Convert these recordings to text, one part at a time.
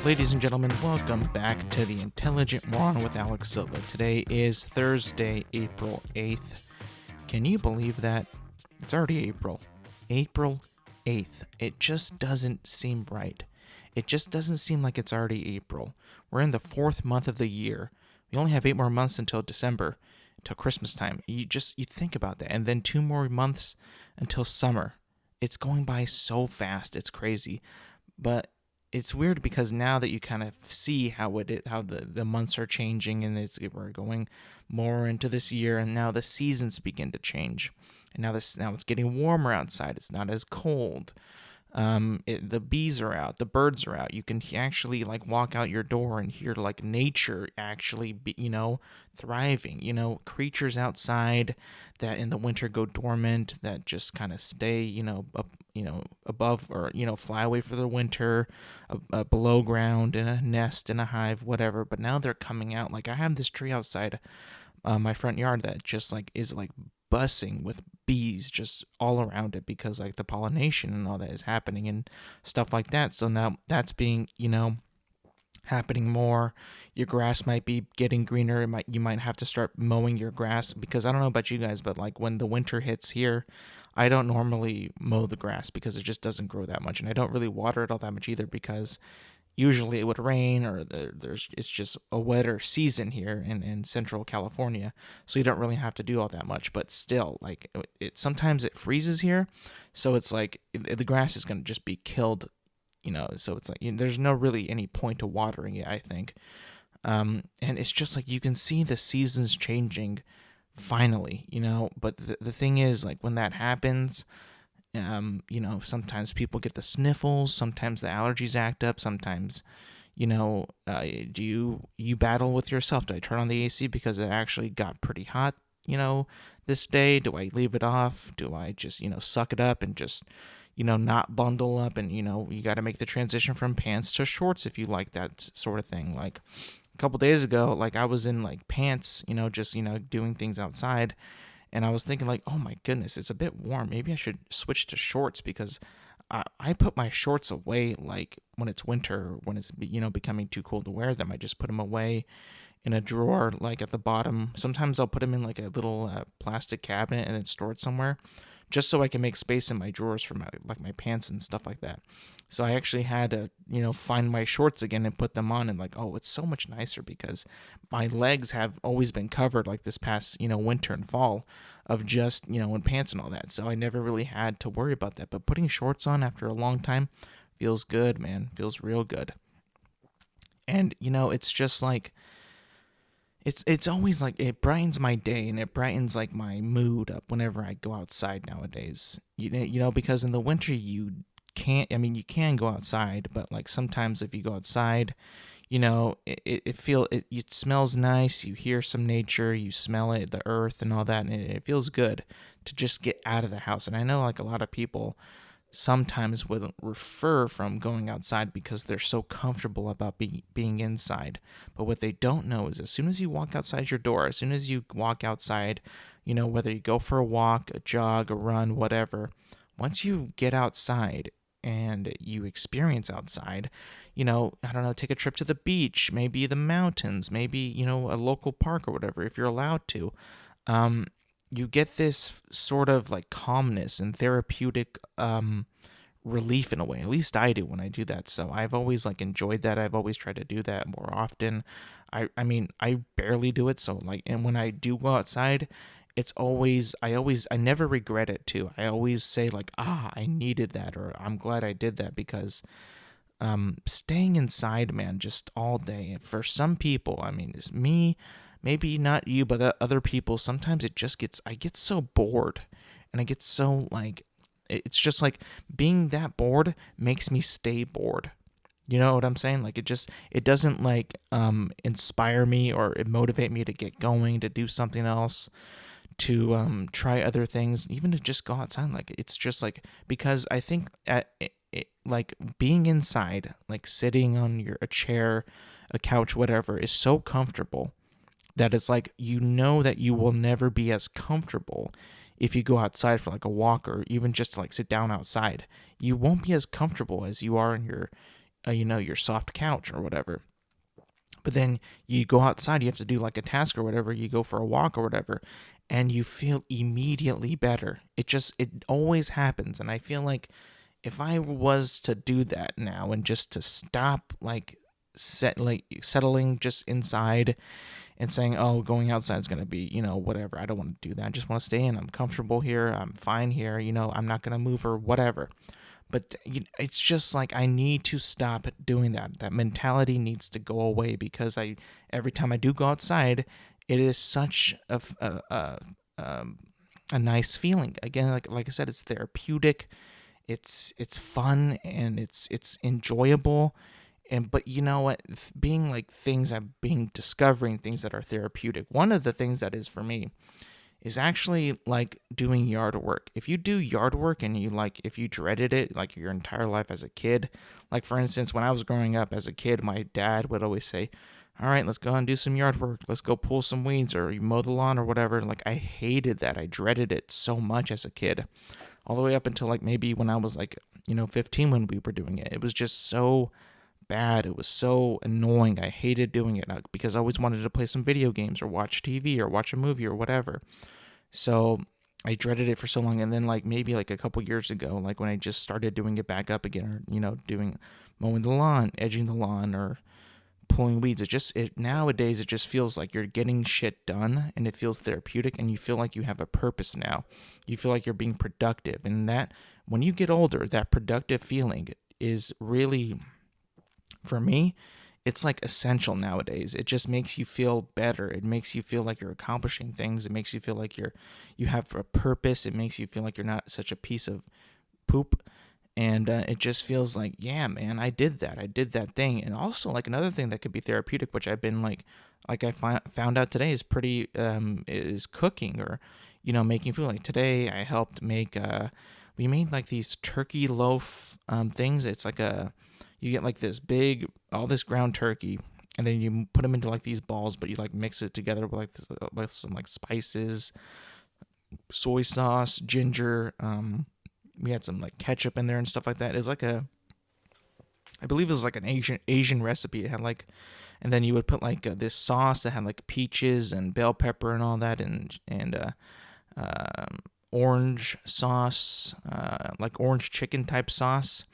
Ladies and gentlemen, welcome back to the Intelligent Moron with Alex Silva. Today is Thursday, April 8th. Can you believe that? It's already April. April 8th. It just doesn't seem right. It just doesn't seem like it's already April. We're in the fourth month of the year. We only have 8 more months until December, until Christmas time. You think about that. And then 2 more months until summer. It's going by so fast. It's crazy. But it's weird because now that you kind of see how the months are changing, and we're going more into this year, and now the seasons begin to change, and now it's getting warmer outside. It's not as cold. The bees are out, the birds are out. You can actually walk out your door and hear nature actually thriving. Creatures outside that in the winter go dormant, that just kind of stay above or fly away for the winter, below ground in a nest in a hive, whatever. But now they're coming out. I have this tree outside my front yard that just is buzzing with bees just all around it because the pollination and all that is happening and stuff like that. So now that's being happening more. Your grass might be getting greener. You might have to start mowing your grass, because I don't know about you guys, but when the winter hits here, I don't normally mow the grass because it just doesn't grow that much, and I don't really water it all that much either, because usually it would rain, or it's just a wetter season here in Central California, so you don't really have to do all that much. But still, sometimes it freezes here, so it's the grass is going to just be killed, so it's there's no really any point to watering it, I think. And it's just you can see the seasons changing finally, but the thing is, when that happens, sometimes people get the sniffles, sometimes the allergies act up, sometimes, do you battle with yourself? Do I turn on the AC because it actually got pretty hot, this day? Do I leave it off? Do I just, suck it up and just, not bundle up? And, you got to make the transition from pants to shorts if you like that sort of thing. A couple days ago, I was in pants, just, doing things outside. And I was thinking oh my goodness, it's a bit warm. Maybe I should switch to shorts, because I put my shorts away when it's winter, when it's becoming too cold to wear them. I just put them away in a drawer at the bottom. Sometimes I'll put them in a little plastic cabinet and then store it somewhere, just so I can make space in my drawers for my pants and stuff like that. So I actually had to, find my shorts again and put them on, and it's so much nicer, because my legs have always been covered this past, winter and fall of just, in pants and all that. So I never really had to worry about that. But putting shorts on after a long time feels good, man. Feels real good. And, it's just it's always it brightens my day, and it brightens my mood up whenever I go outside nowadays. Because in the winter you can go outside, but sometimes if you go outside, it smells nice. You hear some nature, you smell it, the earth and all that, and it feels good to just get out of the house. And I know a lot of people sometimes would refer from going outside because they're so comfortable about being inside. But what they don't know is, as soon as you walk outside your door, as soon as you walk outside, whether you go for a walk, a jog, a run, whatever, once you get outside and you experience outside, I don't know, take a trip to the beach, maybe the mountains, maybe, a local park or whatever, if you're allowed to, you get this sort of calmness and therapeutic relief in a way. At least I do when I do that. So I've always enjoyed that. I've always tried to do that more often. I barely do it. So and when I do go outside, it's always, I never regret it too. I always say I needed that, or I'm glad I did that, because staying inside, man, just all day, for some people, it's me, maybe not you, but other people, sometimes I get so bored, and I get so it's just being that bored makes me stay bored. You know what I'm saying? It doesn't inspire me or motivate me to get going, to do something else, to try other things, even to just go outside. It's just because I think being inside, sitting on a chair, a couch, whatever, is so comfortable that it's that you will never be as comfortable if you go outside for a walk, or even just to sit down outside. You won't be as comfortable as you are in your your soft couch or whatever. But then you go outside, you have to do like a task or whatever, you go for a walk or whatever, and you feel immediately better. It always happens. And I feel like if I was to do that now and just to stop settling just inside and saying, oh, going outside is going to be, whatever. I don't want to do that. I just want to stay in. I'm comfortable here. I'm fine here. I'm not going to move or whatever. But it's just like I need to stop doing that. That mentality needs to go away because every time I do go outside, it is such a nice feeling. Again, like I said, it's therapeutic. It's fun and it's enjoyable. But you know what? Being like discovering things that are therapeutic. One of the things that is for me is actually like doing yard work. If you do yard work and if you dreaded it like your entire life as a kid, like for instance, when I was growing up as a kid, my dad would always say, all right, let's go and do some yard work. Let's go pull some weeds or you mow the lawn or whatever. Like I hated that. I dreaded it so much as a kid, all the way up until like maybe when I was like, 15 when we were doing it. It was just so bad. It was so annoying. I hated doing it because I always wanted to play some video games or watch TV or watch a movie or whatever. So I dreaded it for so long. And then like maybe like a couple years ago, like when I just started doing it back up again, or, doing mowing the lawn, edging the lawn, or pulling weeds, nowadays it just feels like you're getting shit done and it feels therapeutic and you feel like you have a purpose now. You feel like you're being productive. And that when you get older, that productive feeling is really, for me, it's like essential nowadays. It just makes you feel better. It makes you feel like you're accomplishing things. It makes you feel like you have a purpose. It makes you feel like you're not such a piece of poop. And it just feels like, yeah, man, I did that. I did that thing. And also like another thing that could be therapeutic, which I've been like I found out today is pretty is cooking or making food. Like today I helped make we made like these turkey loaf things. It's like you get like all this ground turkey, and then you put them into like these balls, but you like mix it together with some like spices, soy sauce, ginger. We had some like ketchup in there and stuff like that. It's like I believe it was like an Asian recipe. It had like, and then you would put like this sauce that had like peaches and bell pepper and all that, and orange sauce, like orange chicken type sauce.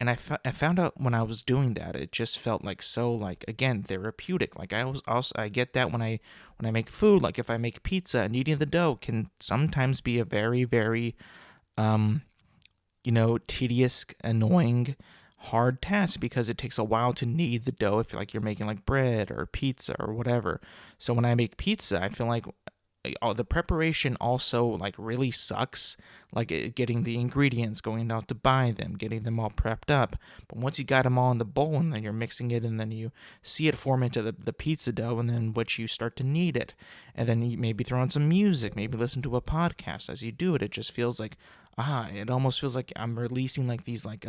And I found out when I was doing that, it just felt like so like, again, therapeutic. Like I get that when I make food, like if I make pizza, kneading the dough can sometimes be a very, very, tedious, annoying, hard task because it takes a while to knead the dough if like you're making like bread or pizza or whatever. So when I make pizza, I feel like the preparation also like really sucks, like getting the ingredients, going out to buy them, getting them all prepped up. But once you got them all in the bowl and then you're mixing it and then you see it form into the pizza dough, and then you start to knead it, and then you maybe throw on some music, maybe listen to a podcast as you do it. It just feels like it almost feels like I'm releasing like these like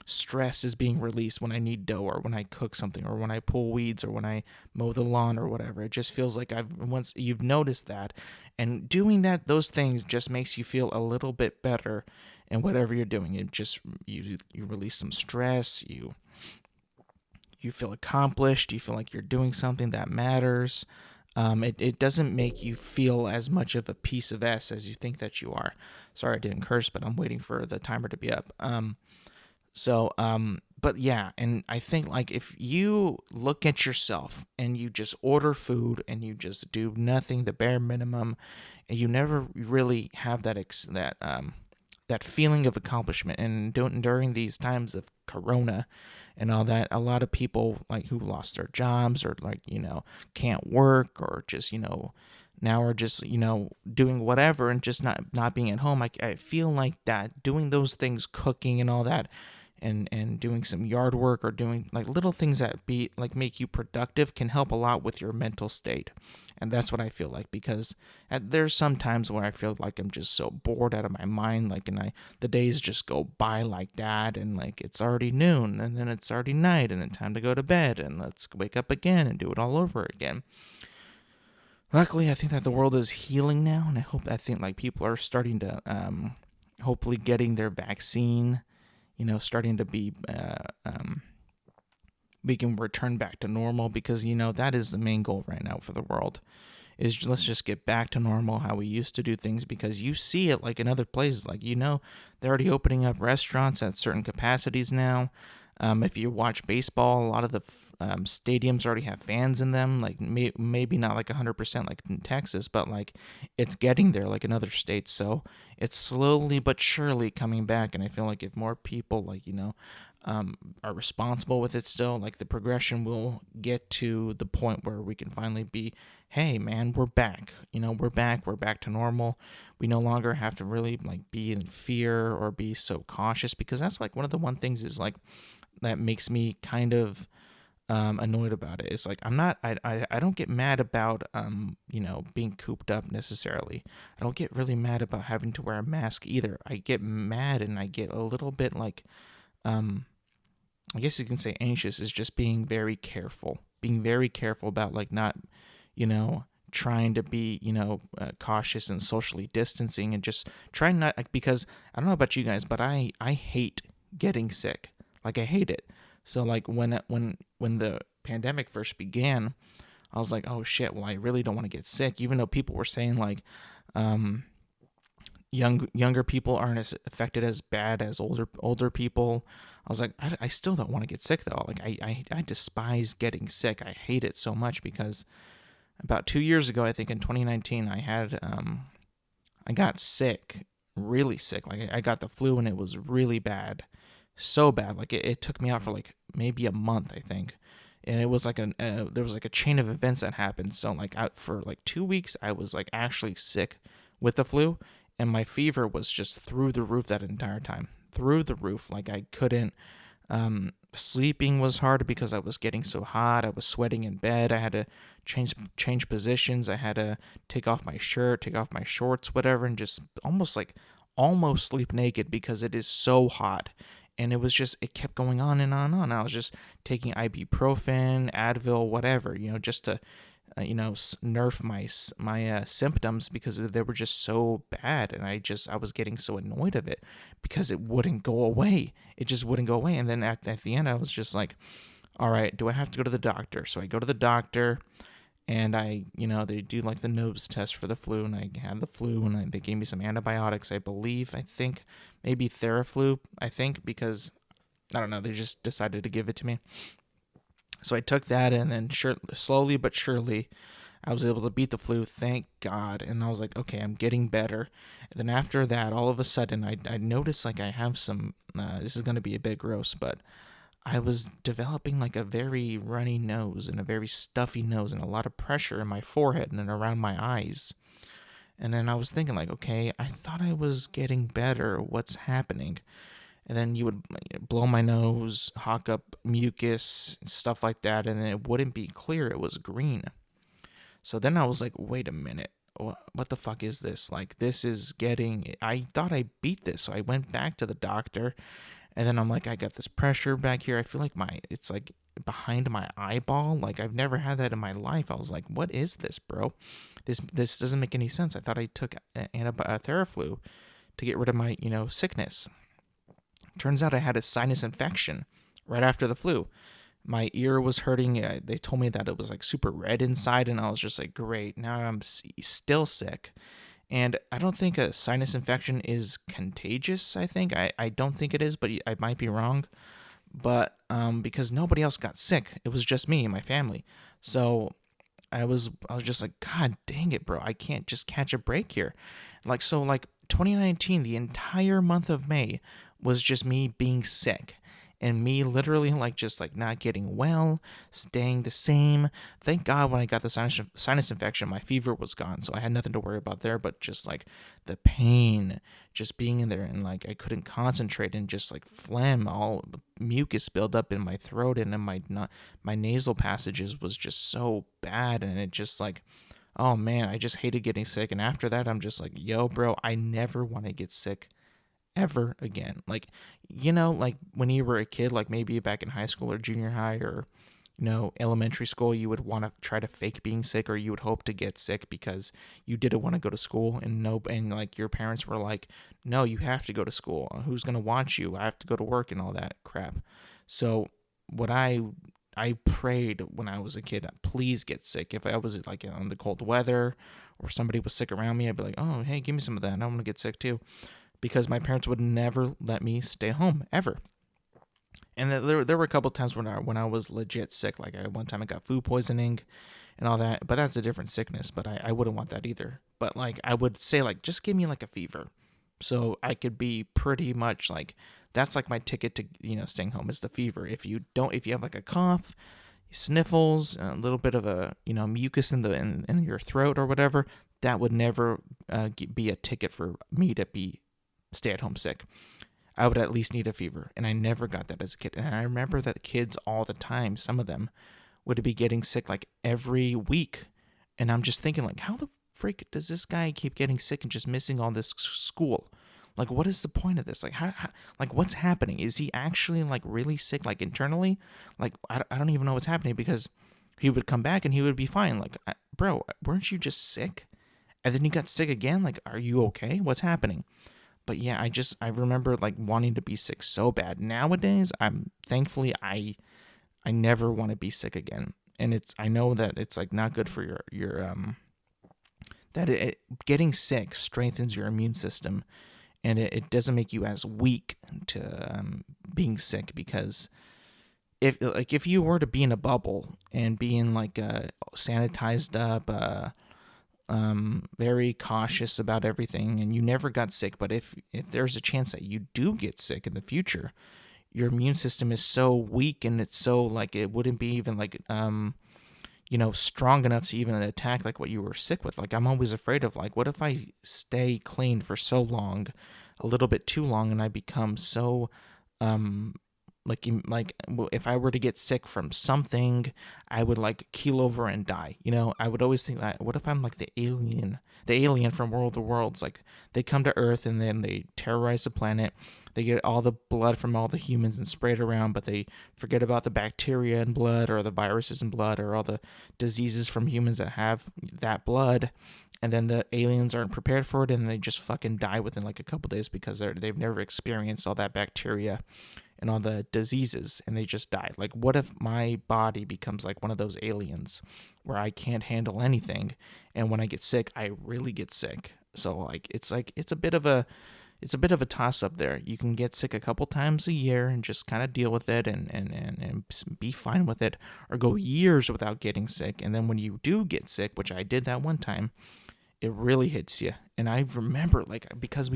stress is being released when I knead dough or when I cook something or when I pull weeds or when I mow the lawn or whatever. It just feels like once you've noticed that, and doing those things just makes you feel a little bit better in whatever you're doing. It just you release some stress, you feel accomplished, you feel like you're doing something that matters. It doesn't make you feel as much of a piece of S as you think that you are. Sorry I didn't curse, but I'm waiting for the timer to be up. But yeah, and I think like if you look at yourself and you just order food and you just do nothing, the bare minimum, and you never really have that feeling of accomplishment. And during these times of Corona and all that, a lot of people like who lost their jobs or like can't work or just now are just doing whatever and just not being at home. I feel like that doing those things, cooking and all that, and doing some yard work or doing like little things that make you productive can help a lot with your mental state. And that's what I feel like, because there's some times where I feel like I'm just so bored out of my mind, like, and the days just go by like that, and like it's already noon, and then it's already night, and then time to go to bed, and let's wake up again and do it all over again. Luckily, I think that the world is healing now, and I think like people are starting to hopefully getting their vaccine, starting to be we can return back to normal, because that is the main goal right now for the world, is let's just get back to normal, how we used to do things, because you see it like in other places, like they're already opening up restaurants at certain capacities now. If you watch baseball, a lot of the stadiums already have fans in them, like maybe not like 100% like in Texas, but like it's getting there like in other states. So it's slowly but surely coming back, and I feel like if more people like are responsible with it still, like the progression will get to the point where we can finally be, hey man, we're back. We're back to normal. We no longer have to really like be in fear or be so cautious, because that's like one of the one things is like that makes me kind of annoyed about it. It's like I don't get mad about being cooped up necessarily. I don't get really mad about having to wear a mask either. I get mad and I get a little bit like I guess you can say anxious, is just being very careful. Being very careful about like not, trying to be, cautious and socially distancing, and just trying not, like, because I don't know about you guys, but I hate getting sick. Like I hate it. So like when the pandemic first began, I was like, oh shit, well I really don't want to get sick, even though people were saying like um younger people aren't as affected as bad as older people. I was like, I still don't want to get sick though. Like I despise getting sick. I hate it so much, because about 2 years ago, I think in 2019, I got sick, really sick. Like I got the flu, and it was really bad, so bad. Like it took me out for like maybe a month, I think. And it was like there was like a chain of events that happened. So like out for like 2 weeks, I was like actually sick with the flu, and my fever was just through the roof that entire time, through the roof. Like I couldn't. Sleeping was hard because I was getting so hot. I was sweating in bed. I had to change positions. I had to take off my shirt, take off my shorts, whatever, and just almost sleep naked, because it is so hot. And it kept going on and on and on. I was just taking ibuprofen, Advil, whatever, just to nerf my symptoms, because they were just so bad, and I was getting so annoyed of it, because it wouldn't go away. It just wouldn't go away. And then at the end, I was just like, all right, do I have to go to the doctor? So I go to the doctor, and they do like the nose test for the flu, and I had the flu, and they gave me some antibiotics, I think maybe Theraflu, I think, because I don't know, they just decided to give it to me. So I took that, and then slowly but surely, I was able to beat the flu, thank God. And I was like, okay, I'm getting better. And then after that, all of a sudden, I noticed like I have some, this is going to be a bit gross, but I was developing like a very runny nose and a very stuffy nose and a lot of pressure in my forehead and around my eyes. And then I was thinking like, okay, I thought I was getting better. What's happening? And then you would blow my nose, hawk up mucus, stuff like that, and it wouldn't be clear. It was green. So then I was like, wait a minute. What the fuck is this? Like, this is getting... I thought I beat this. So I went back to the doctor, and then I'm like, I got this pressure back here. I feel like it's like behind my eyeball. Like, I've never had that in my life. I was like, what is this, bro? This doesn't make any sense. I thought I took Theraflu to get rid of my, sickness. Turns out I had a sinus infection right after the flu. My ear was hurting. They told me that it was like super red inside, and I was just like, great, now I'm still sick. And I don't think a sinus infection is contagious, I think. I don't think it is, but I might be wrong. But because nobody else got sick. It was just me and my family. So I was just like, God dang it, bro. I can't just catch a break here. Like 2019, the entire month of May was just me being sick, and me literally just not getting well, staying the same. Thank God when I got the sinus infection, my fever was gone, so I had nothing to worry about there, but just like the pain, just being in there, and like I couldn't concentrate, and just like phlegm, all mucus build up in my throat and in my nasal passages was just so bad, and it just like, oh man, I just hated getting sick. And after that, I'm just like, yo, bro, I never want to get sick ever again. Like, like when you were a kid, like maybe back in high school or junior high or, elementary school, you would want to try to fake being sick, or you would hope to get sick because you didn't want to go to school, and like your parents were like, no, you have to go to school. Who's going to watch you? I have to go to work and all that crap. So what I I prayed when I was a kid, please get sick. If I was like in the cold weather or somebody was sick around me, I'd be like, oh, hey, give me some of that. I want to get sick too. Because my parents would never let me stay home ever. And there were a couple times when I was legit sick. Like one time I got food poisoning and all that. But that's a different sickness. But I wouldn't want that either. But like I would say like just give me like a fever, so I could be pretty much like that's like my ticket to staying home is the fever. If you have like a cough, sniffles, a little bit of a mucus in your throat or whatever, that would never be a ticket for me to be stay at home sick. I would at least need a fever, and I never got that as a kid. And I remember that kids all the time, some of them would be getting sick like every week, and I'm just thinking like, how the freak does this guy keep getting sick and just missing all this school? Like, what is the point of this? Like, how like, what's happening? Is he actually like really sick, like internally? Like, I don't even know what's happening, because he would come back and he would be fine. Like, bro, weren't you just sick? And then you got sick again? Like, are you okay? What's happening? But yeah, I remember like wanting to be sick so bad. Nowadays, thankfully I never want to be sick again. And I know that it's like not good for your that getting sick strengthens your immune system, and it doesn't make you as weak to being sick, because if you were to be in a bubble and being like sanitized up, very cautious about everything, and you never got sick, but if there's a chance that you do get sick in the future, your immune system is so weak, and it's so like it wouldn't be even like strong enough to even attack like what you were sick with. Like I'm always afraid of like, what if I stay clean for so long, a little bit too long, and I become so like if I were to get sick from something, I would like keel over and die. I would always think that, what if I'm like the alien from World of the Worlds? Like they come to Earth and then they terrorize the planet. They get all the blood from all the humans and spray it around, but they forget about the bacteria in blood, or the viruses in blood, or all the diseases from humans that have that blood. And then the aliens aren't prepared for it, and they just fucking die within like a couple days, because they've never experienced all that bacteria and all the diseases, and they just die. Like, what if my body becomes like one of those aliens where I can't handle anything, and when I get sick, I really get sick? So like it's a bit of a toss up there. You can get sick a couple times a year and just kind of deal with it and be fine with it, or go years without getting sick, and then when you do get sick, which I did that one time, it really hits you. And I remember like, because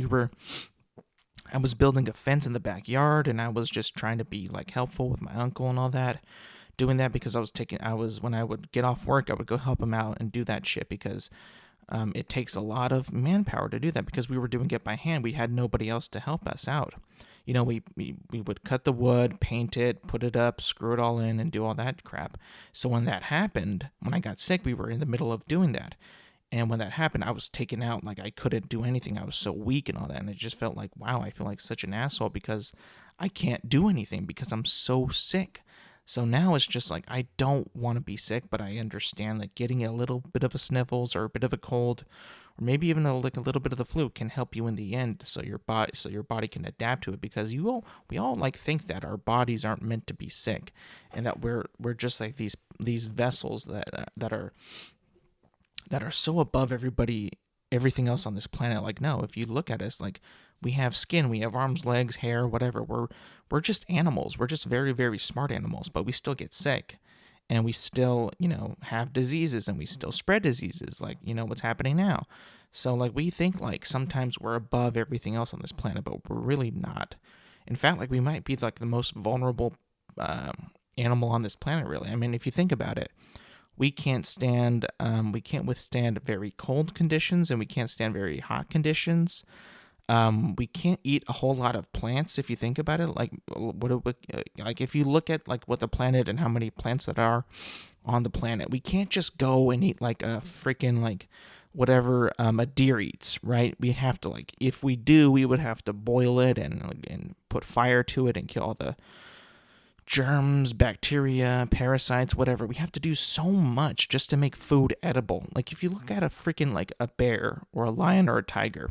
I was building a fence in the backyard, and I was just trying to be like helpful with my uncle and all that, doing that because when I would get off work, I would go help him out and do that shit, because it takes a lot of manpower to do that, because we were doing it by hand. We had nobody else to help us out. We would cut the wood, paint it, put it up, screw it all in, and do all that crap. So when that happened, when I got sick, we were in the middle of doing that. And when that happened, I was taken out. Like I couldn't do anything. I was so weak and all that. And it just felt like, wow, I feel like such an asshole, because I can't do anything because I'm so sick. So now it's just like, I don't want to be sick, but I understand that getting a little bit of a sniffles or a bit of a cold, or maybe even a little bit of the flu, can help you in the end. So your body can adapt to it, because we all like think that our bodies aren't meant to be sick, and that we're just like these vessels that are so above everything else on this planet. Like, no, if you look at us, like, we have skin, we have arms, legs, hair, whatever. We're just animals. We're just very, very smart animals, but we still get sick, and we still, have diseases, and we still spread diseases, like, what's happening now. So like, we think like sometimes we're above everything else on this planet, but we're really not. In fact, like, we might be like the most vulnerable animal on this planet, really. I mean, if you think about it, we can't withstand very cold conditions, and we can't stand very hot conditions. We can't eat a whole lot of plants, if you think about it. Like, like if you look at like what the planet and how many plants that are on the planet, we can't just go and eat like a freaking like whatever a deer eats, right? We have to, like, if we do, we would have to boil it and put fire to it and kill all the germs, bacteria, parasites, whatever. We have to do so much just to make food edible. Like, if you look at a freaking like a bear or a lion or a tiger,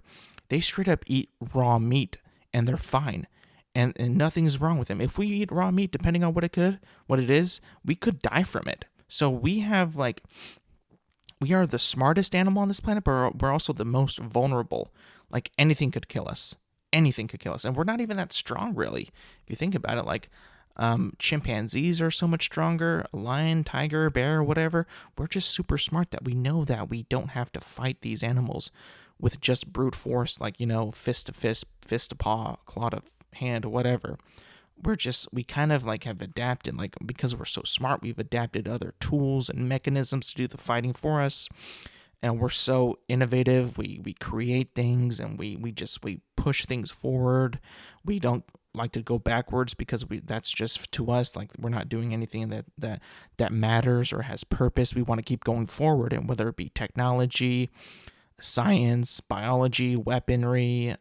they straight up eat raw meat and they're fine. and nothing's wrong with him. If we eat raw meat, depending on what it is, we could die from it. So we are the smartest animal on this planet, but we're also the most vulnerable. Like anything could kill us. Anything could kill us, and we're not even that strong, really. If you think about it, like chimpanzees are so much stronger. A lion, tiger, bear, whatever. We're just super smart that we know that we don't have to fight these animals with just brute force, like fist to fist, fist to paw, claw to hand, whatever. We kind of like have adapted, like because we're so smart, we've adapted other tools and mechanisms to do the fighting for us. And we're so innovative. We create things, and we push things forward. We don't like to go backwards because that's just to us, like we're not doing anything that matters or has purpose. We want to keep going forward, and whether it be technology, science, biology, weaponry,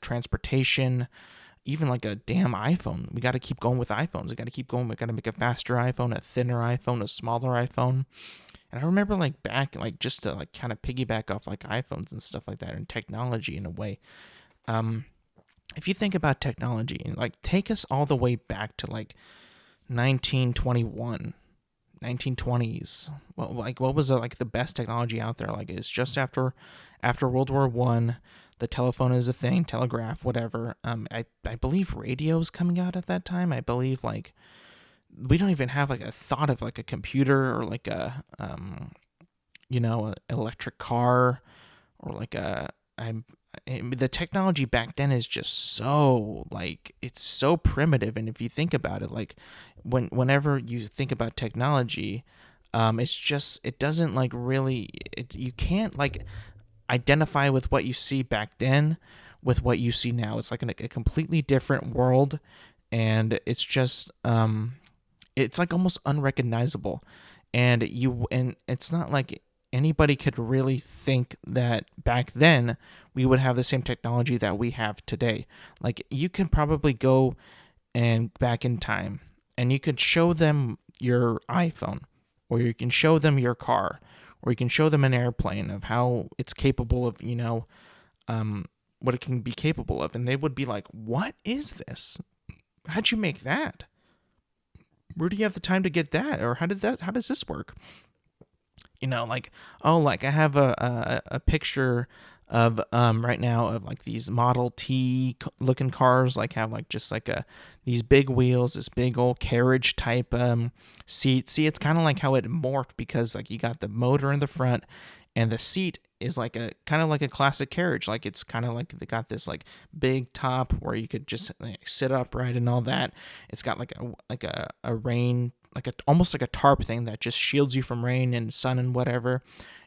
transportation, even like a damn iPhone. We got to keep going with iPhones. We got to keep going. We got to make a faster iPhone, a thinner iPhone, a smaller iPhone. And I remember like back, like just to like kind of piggyback off like iPhones and stuff like that, and technology in a way. If you think about technology, and like take us all the way back to like 1921, 1920s. What was like the best technology out there? Like it's just after World War One. The telephone is a thing, telegraph, whatever. I believe radio's coming out at that time. I believe like we don't even have like a thought of like a computer or like a an electric car or like the technology back then is just so like it's so primitive. And if you think about it, like whenever you think about technology, it doesn't like really you can't like identify with what you see back then with what you see now. It's like a completely different world, and it's just it's like almost unrecognizable. And it's not like anybody could really think that back then we would have the same technology that we have today. Like you can probably go and back in time, and you could show them your iPhone, or you can show them your car, or you can show them an airplane of how it's capable of, what it can be capable of. And they would be like, what is this? How'd you make that? Where do you have the time to get that? Or how does this work? Like, oh, like I have a picture of right now of like these Model T looking cars, like have like just like these big wheels, this big old carriage type seat. See, it's kind of like how it morphed, because like you got the motor in the front, and the seat is like a kind of like a classic carriage. Like it's kind of like they got this like big top where you could just like sit upright and all that. It's got like a rain, like almost like a tarp thing that just shields you from rain and sun and whatever.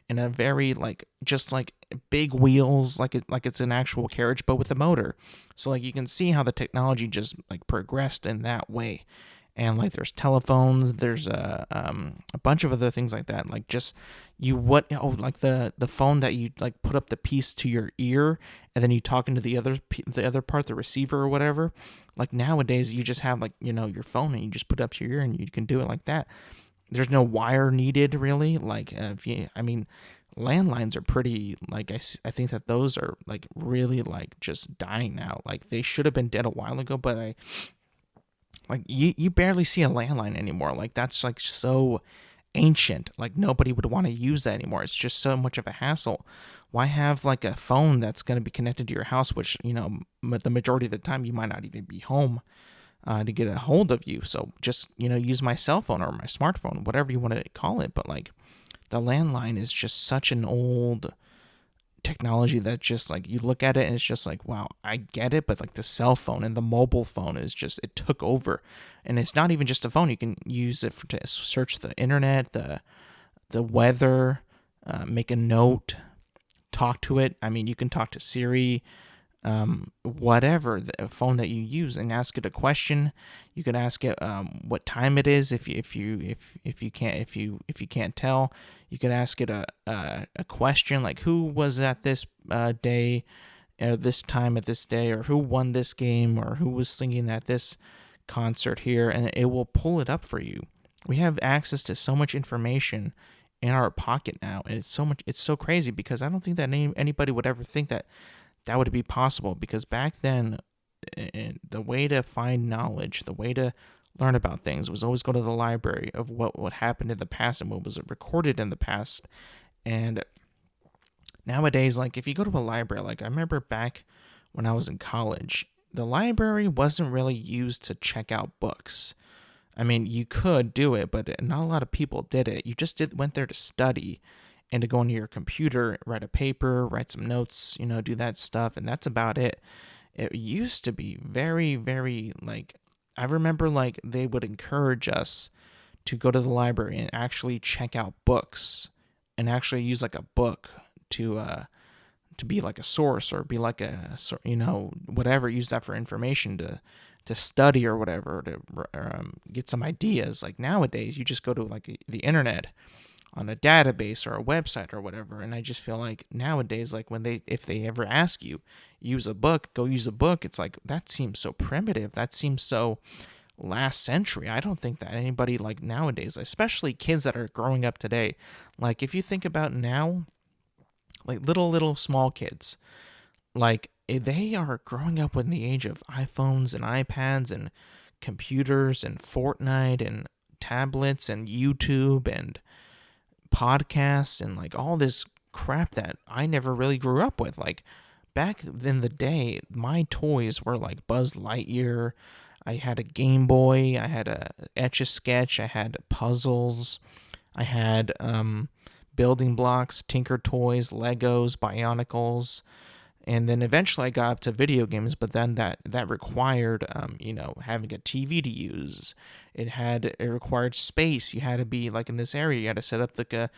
And a very like just like big wheels, like it's an actual carriage but with a motor. So like you can see how the technology just like progressed in that way. And like there's telephones, there's a bunch of other things like that. Like just like the phone that you like put up the piece to your ear, and then you talk into the other part, the receiver or whatever. Like nowadays you just have like your phone, and you just put it up to your ear, and you can do it like that. There's no wire needed really. Like landlines are pretty, like I think that those are like really like just dying now. Like they should have been dead a while ago, but like you barely see a landline anymore. Like that's like so ancient. Like nobody would want to use that anymore. It's just so much of a hassle. Why have like a phone that's going to be connected to your house, which the majority of the time you might not even be home to get a hold of you? So just use my cell phone or my smartphone, whatever you want to call it. But like the landline is just such an old technology that just like you look at it and it's just like, wow, I get it. But like the cell phone and the mobile phone is just, it took over. And it's not even just a phone. You can use it to search the internet, the weather, make a note, talk to it. I mean, you can talk to Siri, whatever the phone that you use, and ask it a question. You can ask it what time it is if you can't tell. You can ask it a question like who was at this day, this time at this day, or who won this game, or who was singing at this concert here, and it will pull it up for you. We have access to so much information in our pocket now, and it's so crazy, because I don't think that anybody would ever think that would be possible, because back then and the way to find knowledge, the way to learn about things was always go to the library of what happened in the past and what was recorded in the past. And nowadays, like if you go to a library, like I remember back when I was in college, the library wasn't really used to check out books. I mean, you could do it, but not a lot of people did it. You just went there to study and to go into your computer, write a paper, write some notes, do that stuff, and that's about it. It used to be very, very like, I remember like they would encourage us to go to the library and actually check out books and actually use like a book to be like a source or be like a whatever, use that for information to study or whatever, to get some ideas. Like nowadays you just go to like the internet on a database or a website or whatever, and I just feel like nowadays, like if they ever ask you use a book, go use a book, it's like that seems so primitive, that seems so last century. I don't think that anybody like nowadays, especially kids that are growing up today, like if you think about now, like little small kids, like they are growing up in the age of iPhones and iPads and computers and Fortnite and tablets and YouTube and podcasts and like all this crap that I never really grew up with. Like back in the day, my toys were like Buzz Lightyear. I had a Game Boy. I had a Etch-a-Sketch. I had puzzles. I had building blocks, Tinker Toys, Legos, Bionicles, and then eventually I got up to video games. But then that required, having a TV to use. It required space. You had to be like in this area. You had to set up the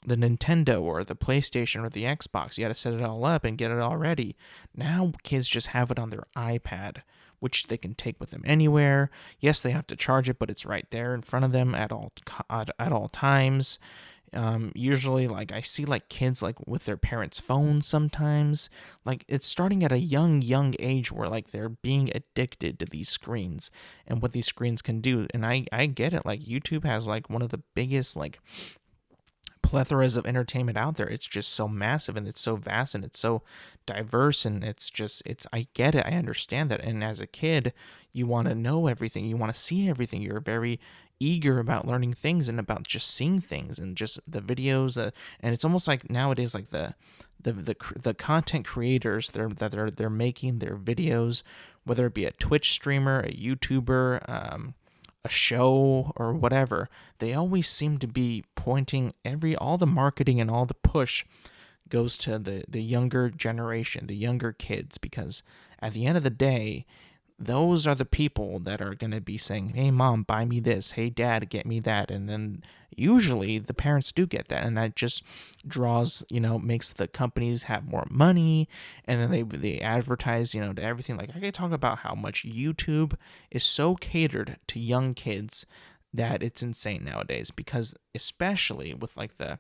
Nintendo or the PlayStation or the Xbox. You had to set it all up and get it all ready. Now kids just have it on their iPad, which they can take with them anywhere. Yes, they have to charge it, but it's right there in front of them at all times. Usually, like I see like kids like with their parents' phones sometimes. Like it's starting at a young age where like they're being addicted to these screens and what these screens can do. And I get it. Like YouTube has like one of the biggest like plethoras of entertainment out there. It's just so massive and it's so vast and it's so diverse, and I get it. I understand that. And as a kid, you want to know everything. You want to see everything. You're very eager about learning things and about just seeing things and just the videos. And it's almost like nowadays, like the content creators they're making their videos, whether it be a Twitch streamer, a YouTuber, a show or whatever, they always seem to be pointing all the marketing and all the push goes to the younger generation, the younger kids, because at the end of the day, those are the people that are going to be saying, hey mom, buy me this, hey dad, get me that. And then usually the parents do get that, and that just draws, makes the companies have more money, and then they advertise, to everything. Like I could talk about how much YouTube is so catered to young kids that it's insane nowadays, because especially with like the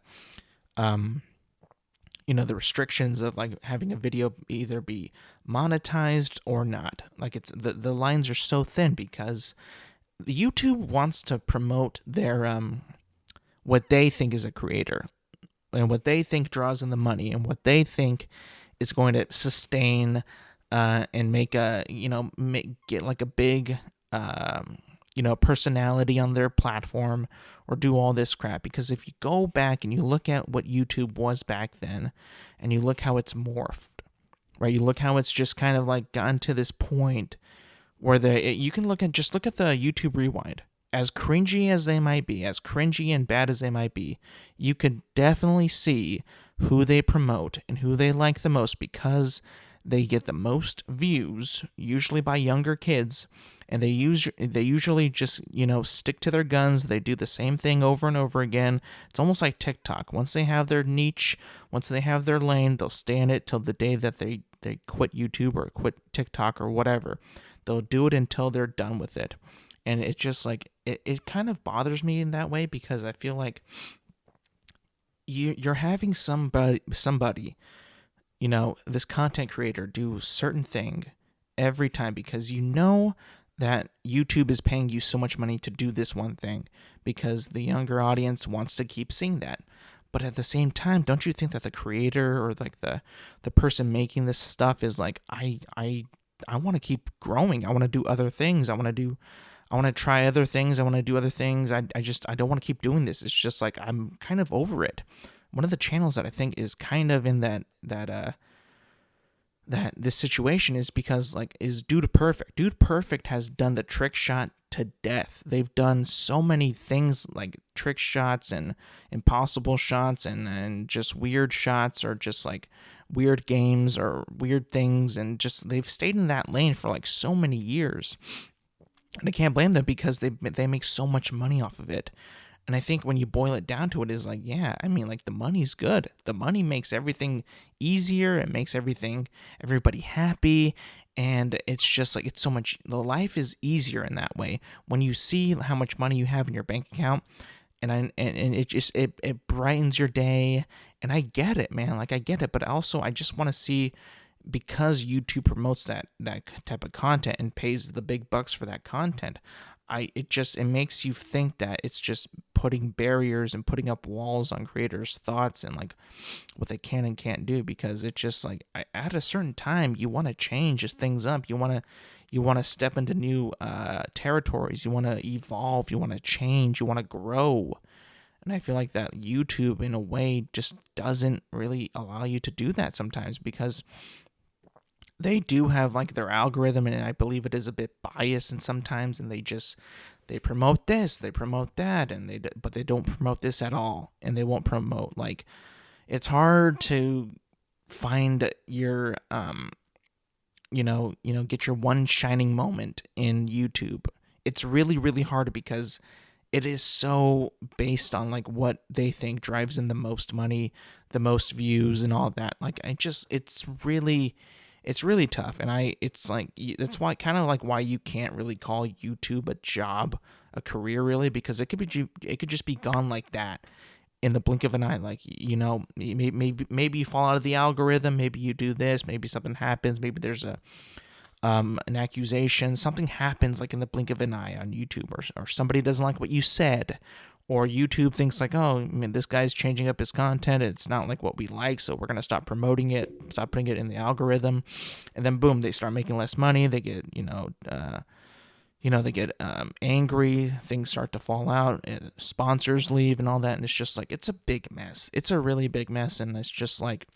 the restrictions of like having a video either be monetized or not. Like it's the lines are so thin because YouTube wants to promote their what they think is a creator and what they think draws in the money and what they think is going to sustain and make get like a big personality on their platform or do all this crap. Because if you go back and you look at what YouTube was back then and you look how it's morphed, right? You look how it's just kind of like gotten to this point where you can look at the YouTube Rewind. As cringy as they might be, as cringy and bad as they might be, you could definitely see who they promote and who they like the most, because they get the most views, usually by younger kids, and they usually just, stick to their guns. They do the same thing over and over again. It's almost like TikTok. Once they have their niche, once they have their lane, they'll stay in it till the day that they quit YouTube or quit TikTok or whatever. They'll do it until they're done with it. And it's just like, it kind of bothers me in that way, because I feel like you're having somebody, this content creator do certain thing every time, because that YouTube is paying you so much money to do this one thing, because the younger audience wants to keep seeing that. But at the same time, don't you think that the creator or like the person making this stuff is like, I I want to keep growing. I want to do other things. I want to try other things. I want to do other things. I don't want to keep doing this. It's just like I'm kind of over it. One of the channels that I think is kind of in that this situation is because like is Dude Perfect. Dude Perfect has done the trick shot to death. They've done so many things like trick shots and impossible shots and just weird shots or just like weird games or weird things, and just they've stayed in that lane for like so many years. And I can't blame them because they make so much money off of it. And I think when you boil it down to it, is like, yeah, I mean, like the money's good. The money makes everything easier. It makes everybody happy. And it's just like, it's so much, the life is easier in that way. When you see how much money you have in your bank account, and it just, it brightens your day. And I get it, man. Like I get it. But also I just want to see, because YouTube promotes that type of content and pays the big bucks for that content, it makes you think that it's just putting barriers and putting up walls on creators' thoughts and like what they can and can't do, because it's just like at a certain time you want to change things up. You want to step into new territories. You want to evolve. You want to change. You want to grow. And I feel like that YouTube in a way just doesn't really allow you to do that sometimes, because they do have like their algorithm, and I believe it is a bit biased and sometimes, and they promote this, they promote that, but they don't promote this at all, and they won't promote, like, it's hard to find your get your one shining moment in YouTube. It's really, really hard because it is so based on like what they think drives in the most money, the most views and all that. Like it's really tough, and it's like that's why kind of like why you can't really call YouTube a job, a career really, because it could just be gone like that in the blink of an eye. Like, maybe you fall out of the algorithm, maybe you do this, maybe something happens, maybe there's an accusation, something happens like in the blink of an eye on YouTube, or somebody doesn't like what you said, or YouTube thinks like, oh, I mean, this guy's changing up his content, it's not like what we like, so we're going to stop promoting it, stop putting it in the algorithm. And then boom, they start making less money, they get angry, things start to fall out, sponsors leave and all that, and it's just like, it's a big mess. It's a really big mess. And it's just like,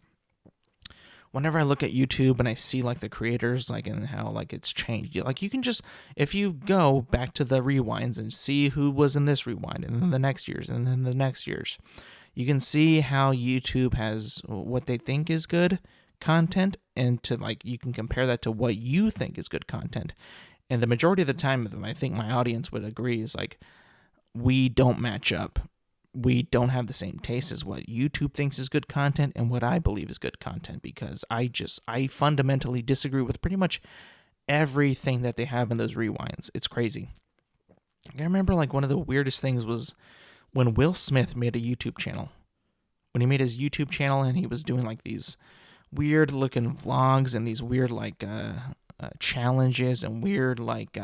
whenever I look at YouTube and I see like the creators, like, and how like it's changed, like you can just, if you go back to the rewinds and see who was in this rewind and then the next year's and then the next year's, you can see how YouTube has what they think is good content, and to like, you can compare that to what you think is good content. And the majority of the time, I think my audience would agree, is like, we don't match up. We don't have the same taste as what YouTube thinks is good content and what I believe is good content, because I fundamentally disagree with pretty much everything that they have in those rewinds. It's crazy. I remember like one of the weirdest things was when Will Smith made a YouTube channel. When he made his YouTube channel and he was doing like these weird looking vlogs and these weird like challenges and weird like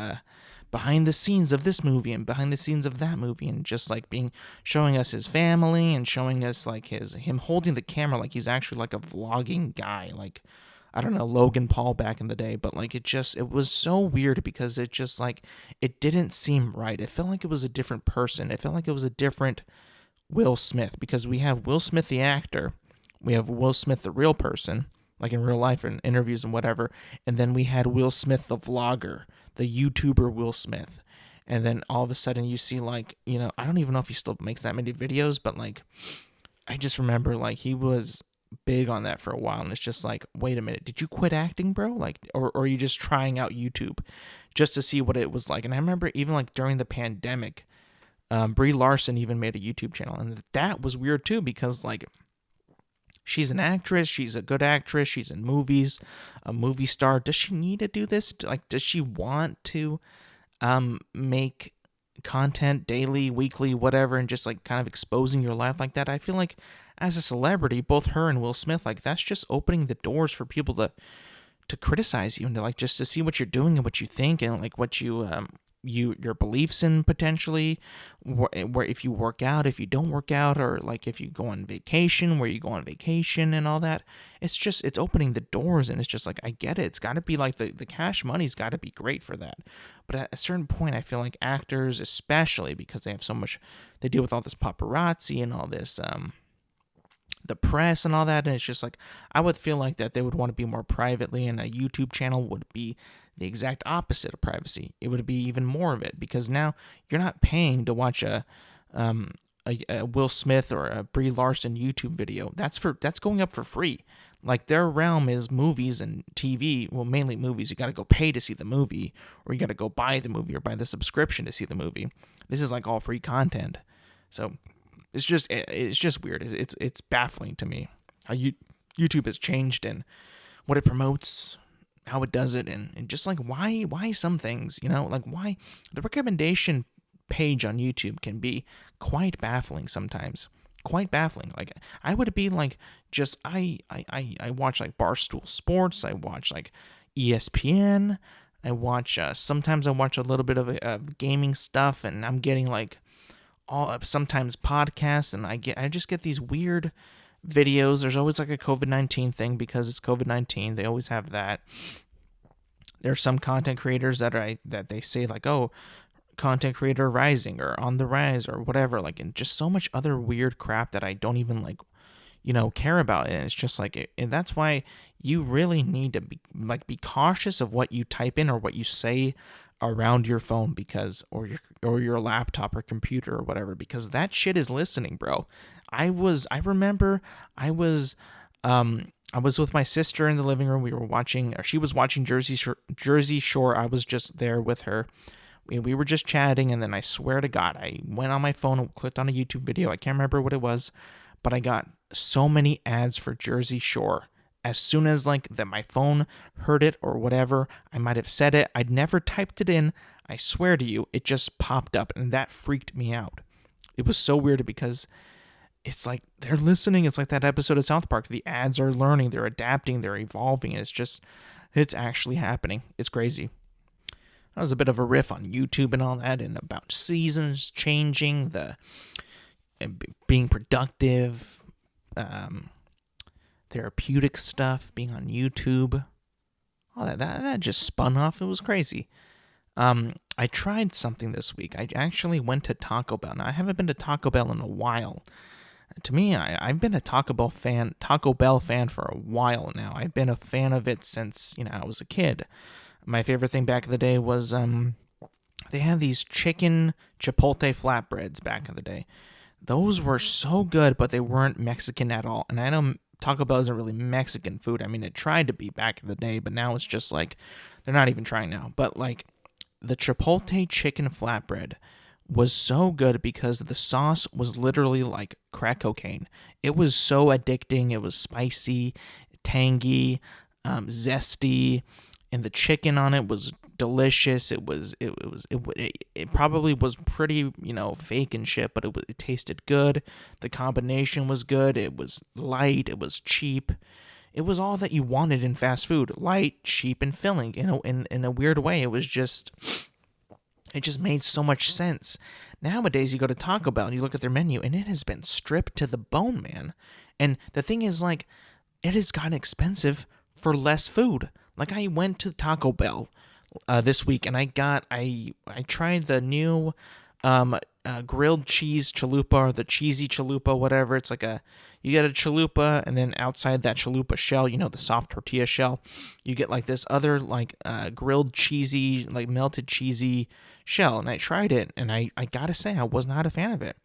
behind the scenes of this movie and behind the scenes of that movie, and just like showing us his family and showing us like him holding the camera like he's actually like a vlogging guy, like, I don't know, Logan Paul back in the day. But like it was so weird because it just like, it didn't seem right. It felt like it was a different person. It felt like it was a different Will Smith, because we have Will Smith the actor, we have Will Smith the real person, like in real life and interviews and whatever, and then we had Will Smith the vlogger, the YouTuber Will Smith. And then all of a sudden you see like, I don't even know if he still makes that many videos, but like, I just remember like he was big on that for a while, and it's just like, wait a minute, did you quit acting, bro? Like, or are you just trying out YouTube just to see what it was like? And I remember even like during the pandemic, Brie Larson even made a YouTube channel, and that was weird too, because like, she's an actress, she's a good actress, she's in movies, a movie star. Does she need to do this? Like, does she want to make content daily, weekly, whatever, and just like kind of exposing your life like that? I feel like as a celebrity, both her and Will Smith, like that's just opening the doors for people to criticize you and to like just to see what you're doing and what you think and like what you your beliefs in, potentially, where if you work out, if you don't work out, or like if you go on vacation, where you go on vacation and all that. It's opening the doors, and it's just like, I get it. It's got to be like the cash money's got to be great for that. But at a certain point, I feel like actors, especially because they have so much, they deal with all this paparazzi and all this the press and all that, and it's just like, I would feel like that they would want to be more privately, and a YouTube channel would be the exact opposite of privacy. It would be even more of it, because now you're not paying to watch a Will Smith or a Brie Larson YouTube video. That's going up for free. Like, their realm is movies and TV. Well, mainly movies. You got to go pay to see the movie, or you got to go buy the movie or buy the subscription to see the movie. This is like all free content. So it's just weird. It's baffling to me how YouTube has changed, and what it promotes, how it does it, and just like why some things, like why the recommendation page on YouTube can be quite baffling sometimes. Quite baffling. Like, I would be like, just I watch like Barstool Sports, I watch like ESPN, I watch sometimes I watch a little bit of gaming stuff, and I'm getting like sometimes podcasts, and I just get these weird videos. There's always like a COVID-19 thing, because it's COVID-19. They always have that. There's some content creators that they say like, oh, content creator rising, or on the rise, or whatever, like, and just so much other weird crap that I don't even like, care about. And it's just like, and that's why you really need to be cautious of what you type in or what you say around your phone, because or your laptop or computer or whatever, because that shit is listening, bro. I remember I was with my sister in the living room. We were watching, or she was watching Jersey Shore. I was just there with her. We were just chatting, and then I swear to God, I went on my phone and clicked on a YouTube video. I can't remember what it was, but I got so many ads for Jersey Shore. As soon as like that my phone heard it or whatever, I might have said it. I'd never typed it in. I swear to you, it just popped up, and that freaked me out. It was so weird, because it's like they're listening. It's like that episode of South Park. The ads are learning, they're adapting, they're evolving, and it's actually happening. It's crazy. That was a bit of a riff on YouTube and all that, and about seasons changing, being productive, therapeutic stuff being on YouTube. All that just spun off. It was crazy. I tried something this week. I actually went to Taco Bell. Now, I haven't been to Taco Bell in a while. To me, I've been a Taco Bell fan for a while now. I've been a fan of it since, I was a kid. My favorite thing back in the day was they had these chicken chipotle flatbreads back in the day. Those were so good, but they weren't Mexican at all. And I know Taco Bell isn't really Mexican food. I mean, it tried to be back in the day, but now it's just like, they're not even trying now. But like, the chipotle chicken flatbread was so good, because the sauce was literally like crack cocaine. It was so addicting. It was spicy, tangy, zesty, and the chicken on it was delicious. It probably was pretty, fake and shit, but it tasted good. The combination was good. It was light. It was cheap. It was all that you wanted in fast food: light, cheap, and filling. In a weird way, it just made so much sense. Nowadays, you go to Taco Bell and you look at their menu, and it has been stripped to the bone, man. And the thing is, like, it has gotten expensive for less food. Like, I went to Taco Bell this week, and I tried the new grilled cheese chalupa, or the cheesy chalupa, whatever. It's like you get a chalupa, and then outside that chalupa shell, the soft tortilla shell, you get like this other like grilled cheesy, like melted cheesy shell. And I tried it, and I gotta say, I was not a fan of it.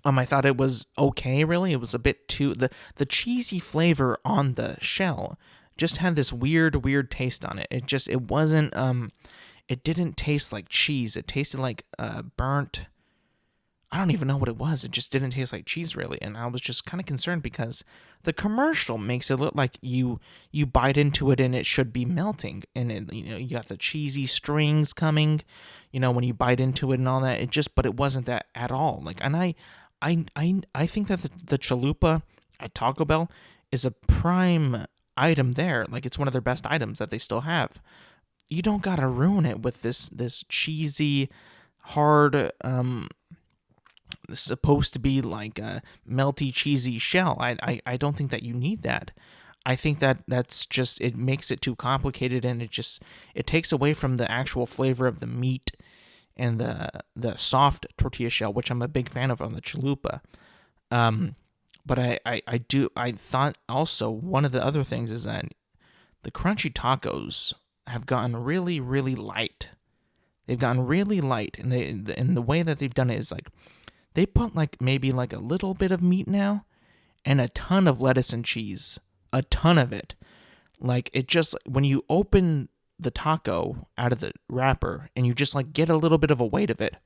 I thought it was okay, really. It was a bit too, the cheesy flavor on the shell just had this weird taste on it. It wasn't, it didn't taste like cheese. It tasted like burnt, I don't even know what it was. It just didn't taste like cheese, really. And I was just kind of concerned, because the commercial makes it look like you bite into it and it should be melting. And it, you got the cheesy strings coming, when you bite into it and all that. But it wasn't that at all. Like, and I think that the chalupa at Taco Bell is a prime item there. Like, it's one of their best items that they still have. you don't gotta ruin it with this cheesy, hard, supposed to be like a melty, cheesy shell. I don't think that you need that. I think that that's just, it makes it too complicated, and it takes away from the actual flavor of the meat and the soft tortilla shell, which I'm a big fan of on the chalupa. But I thought also one of the other things is that the crunchy tacos have gotten really, really light. They've gotten really light, and the way that they've done it is like they put like maybe like a little bit of meat now, and a ton of lettuce and cheese, a ton of it. Like it just, when you open the taco out of the wrapper and you just like get a little bit of a weight of it,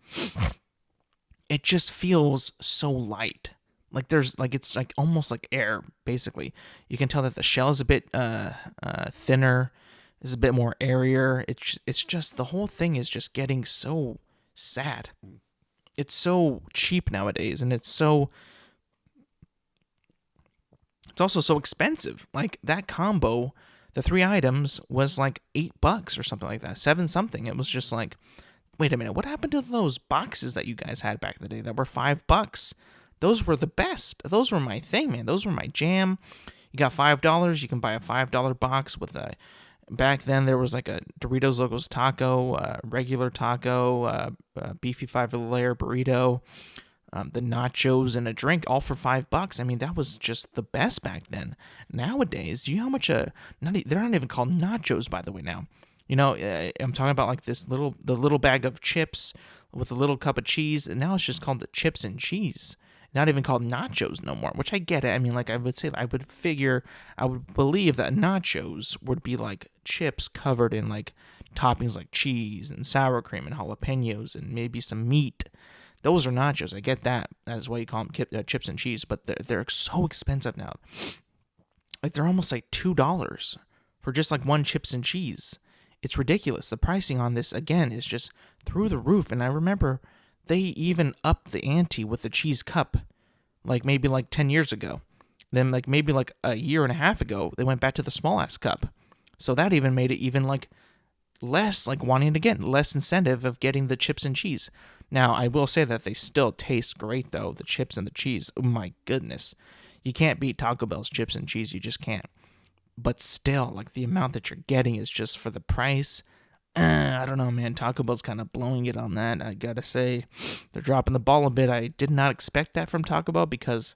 it just feels so light. Like there's like, it's like almost like air, basically. You can tell that the shell is a bit thinner, is a bit more airier. It's just, the whole thing is just getting so sad. It's so cheap nowadays, and it's also so expensive. Like that combo, the 3 items was like $8 or something like that, 7 something. It was just like, wait a minute, what happened to those boxes that you guys had back in the day that were $5? Those were the best. Those were my thing, man. Those were my jam. You got $5. You can buy a $5 box with a. Back then there was like a Doritos Locos taco, regular taco, beefy 5-layer burrito, the nachos, and a drink, all for $5. I mean, that was just the best back then. Nowadays, do you know how much they're not even called nachos, by the way. Now, you know, I'm talking about like the little bag of chips with a little cup of cheese, and now it's just called the chips and cheese. Not even called nachos no more, which I get it. I mean, like I would believe that nachos would be like chips covered in like toppings like cheese and sour cream and jalapenos and maybe some meat. Those are nachos. I get that. That's why you call them chips and cheese, but they're so expensive now. Like they're almost like $2 for just like one chips and cheese. It's ridiculous. The pricing on this, again, is just through the roof. And I remember they even upped the ante with the cheese cup, like maybe like 10 years ago. Then like maybe like a year and a half ago, they went back to the small ass cup. So that even made it even like less like wanting to get less incentive of getting the chips and cheese. Now, I will say that they still taste great though, the chips and the cheese. Oh my goodness. You can't beat Taco Bell's chips and cheese, you just can't. But still, like the amount that you're getting is just for the price. I don't know, man. Taco Bell's kind of blowing it on that. I gotta say, they're dropping the ball a bit. I did not expect that from Taco Bell, because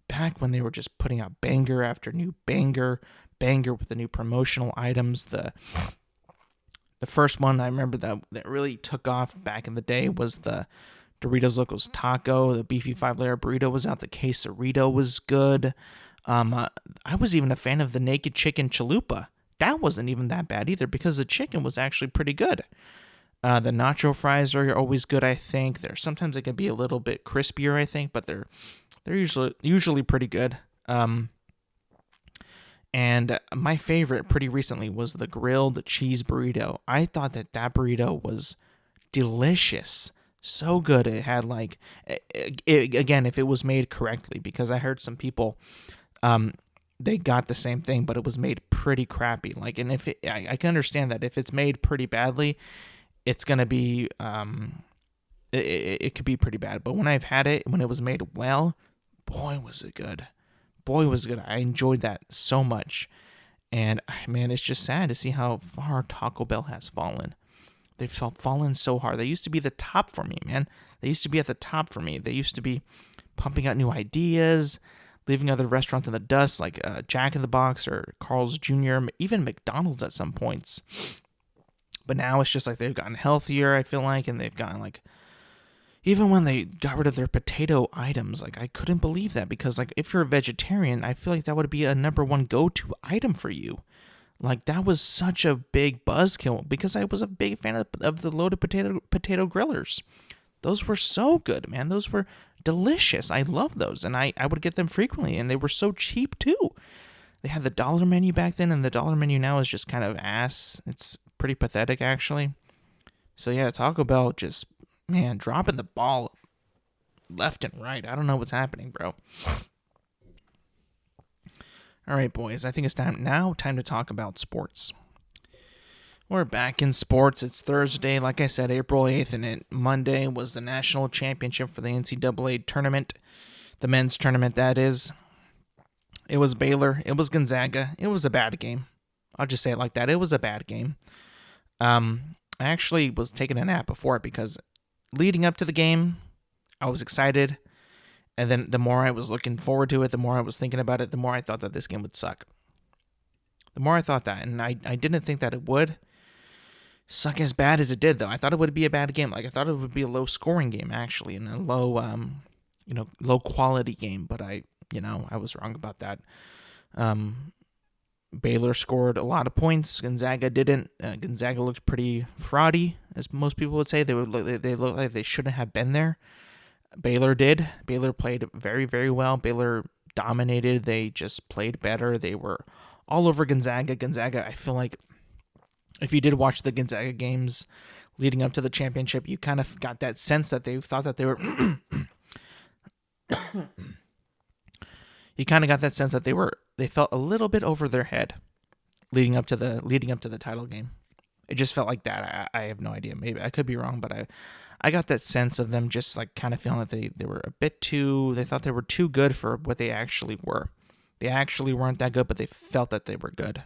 back when they were just putting out banger after new banger with the new promotional items, the first one I remember that really took off back in the day was the Doritos Locos Taco. The beefy 5-layer burrito was out. The quesarito was good. I was even a fan of the naked chicken chalupa. That wasn't even that bad either, because the chicken was actually pretty good. The nacho fries are always good, I think. Sometimes they can be a little bit crispier, I think, but they're usually pretty good. And my favorite pretty recently was the grilled cheese burrito. I thought that burrito was delicious. So good. It had like, again, if it was made correctly, because I heard some people, they got the same thing, but it was made pretty crappy. Like, and if I can understand that if it's made pretty badly, it's gonna be, it could be pretty bad. But when I've had it, when it was made well, boy was it good. Boy was it good. I enjoyed that so much. And man, it's just sad to see how far Taco Bell has fallen. They've fallen so hard. They used to be the top for me, man. They used to be at the top for me. They used to be pumping out new ideas, leaving other restaurants in the dust, like Jack in the Box or Carl's Jr., even McDonald's at some points. But now it's just like they've gotten healthier, I feel like, and they've gotten like, even when they got rid of their potato items, like I couldn't believe that, because like if you're a vegetarian, I feel like that would be a number one go-to item for you. Like that was such a big buzzkill, because I was a big fan of the loaded potato grillers. Those were so good, man. Those were delicious. I love those, and I would get them frequently, and they were so cheap too. They had the dollar menu back then, and the dollar menu now is just kind of ass. It's pretty pathetic, actually. So yeah, Taco Bell just, man, dropping the ball left and right. I don't know what's happening, bro. All right, boys, I think it's time to talk about sports. We're back in sports. It's Thursday, like I said, April 8th, and Monday was the national championship for the NCAA tournament, the men's tournament, that is. It was Baylor. It was Gonzaga. It was a bad game. I'll just say it like that. It was a bad game. I actually was taking a nap before it because leading up to the game, I was excited, and then the more I was looking forward to it, the more I was thinking about it, the more I thought that this game would suck. The more I thought that, and I didn't think that it would suck as bad as it did, though. I thought it would be a bad game. Like, I thought it would be a low-scoring game, actually, and a low-quality game, but I was wrong about that. Baylor scored a lot of points. Gonzaga didn't. Gonzaga looked pretty fraudy, as most people would say. They looked like they shouldn't have been there. Baylor did. Baylor played very, very well. Baylor dominated. They just played better. They were all over Gonzaga. Gonzaga, I feel like, if you did watch the Gonzaga games leading up to the championship, you kind of got that sense that they thought that they were... you kind of got that sense that they felt a little bit over their head leading up to the title game. It just felt like that. I have no idea. Maybe I could be wrong, but I got that sense of them just like kind of feeling that they were a bit too... They thought they were too good for what they actually were. They actually weren't that good, but they felt that they were good.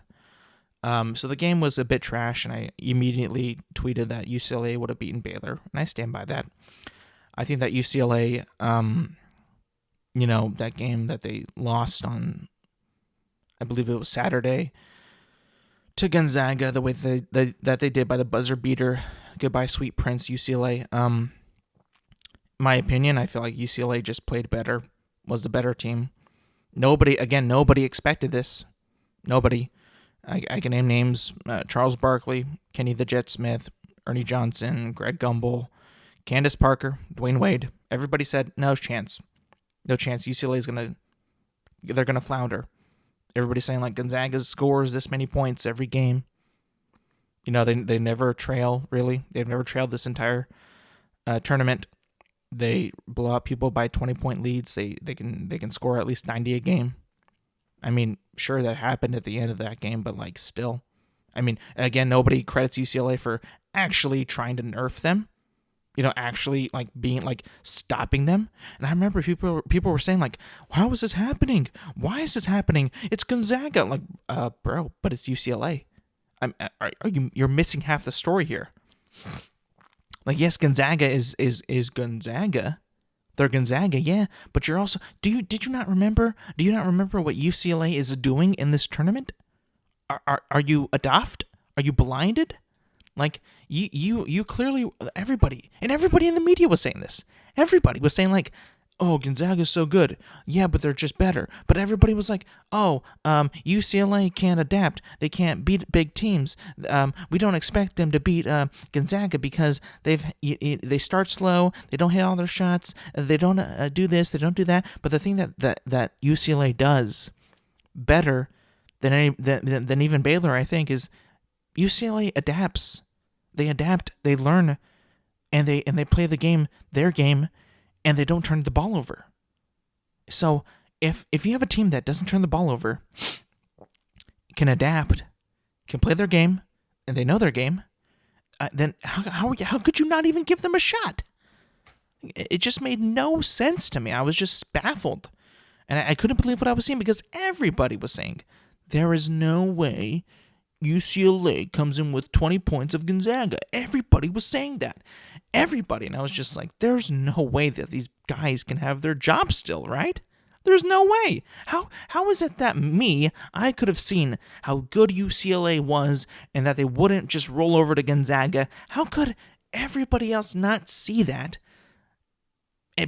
So the game was a bit trash, and I immediately tweeted that UCLA would have beaten Baylor, and I stand by that. I think that UCLA, that game that they lost on, I believe it was Saturday, to Gonzaga, the way that they did by the buzzer beater, goodbye Sweet Prince, UCLA. My opinion, I feel like UCLA just played better, was the better team. Nobody expected this. Nobody. I can name names: Charles Barkley, Kenny the Jet Smith, Ernie Johnson, Greg Gumbel, Candace Parker, Dwayne Wade. Everybody said no chance. UCLA they're gonna flounder. Everybody's saying like Gonzaga scores this many points every game. They never trail, really. They've never trailed this entire tournament. They blow out people by 20-point leads. They can score at least 90 a game. I mean, sure, that happened at the end of that game, but like still. I mean, again, nobody credits UCLA for actually trying to nerf them. Actually like being like stopping them. And I remember people were saying like, how is this happening? Why is this happening? It's Gonzaga. Like, bro, but it's UCLA. You're missing half the story here. Like, yes, Gonzaga is Gonzaga. They're Gonzaga, yeah, but you're also... Do you not remember what UCLA is doing in this tournament? Are you daft? Are you blinded? Like, you clearly... Everybody in the media was saying this. Everybody was saying, like, oh, Gonzaga's so good. Yeah, but they're just better. But everybody was like, oh, UCLA can't adapt. They can't beat big teams. We don't expect them to beat Gonzaga because they start slow. They don't hit all their shots. They don't do this. They don't do that. But the thing that UCLA does better than even Baylor, I think, is UCLA adapts. They adapt. They learn, and they play the game, their game. And they don't turn the ball over. So if you have a team that doesn't turn the ball over, can adapt, can play their game, and they know their game, then how could you not even give them a shot? It just made no sense to me. I was just baffled. And I couldn't believe what I was seeing because everybody was saying, there is no way UCLA comes in with 20 points of Gonzaga. Everybody was saying that. Everybody. And I was just like, there's no way that these guys can have their job still, right? There's no way. How is it that I could have seen how good UCLA was and that they wouldn't just roll over to Gonzaga? How could everybody else not see that?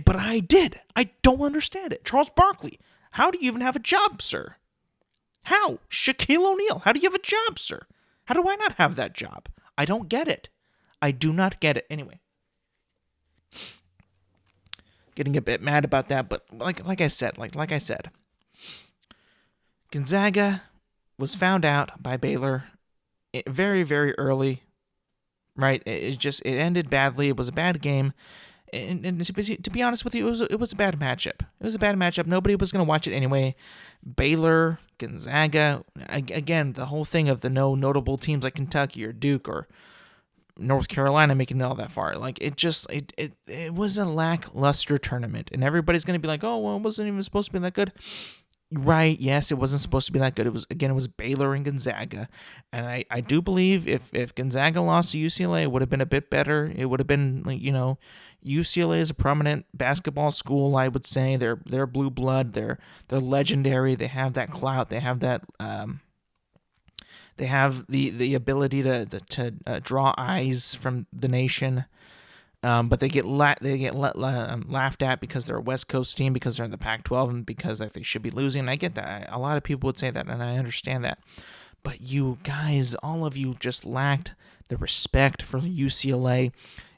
But I did. I don't understand it. Charles Barkley, how do you even have a job, sir? How? Shaquille O'Neal, how do you have a job, sir? How do I not have that job? I don't get it. I do not get it. Anyway. Getting a bit mad about that, but like I said, Gonzaga was found out by Baylor very, very early, right? It ended badly. It was a bad game. And to be honest with you, it was a bad matchup. It was a bad matchup. Nobody was going to watch it anyway. Baylor, Gonzaga, again, the whole thing of the no notable teams like Kentucky or Duke or North Carolina making it all that far. Like, it was a lackluster tournament, and everybody's going to be like, oh, well, it wasn't even supposed to be that good. Right, yes, it wasn't supposed to be that good. It was Baylor and Gonzaga. And I do believe if Gonzaga lost to UCLA, it would have been a bit better. It would have been, UCLA is a prominent basketball school, I would say. They're blue blood. They're legendary. They have that clout. They have that they have the ability to draw eyes from the nation. But they get laughed at because they're a West Coast team, because they're in the Pac-12, and because they should be losing. And I get that. A lot of people would say that, and I understand that. But you guys, all of you, just lacked the respect for UCLA,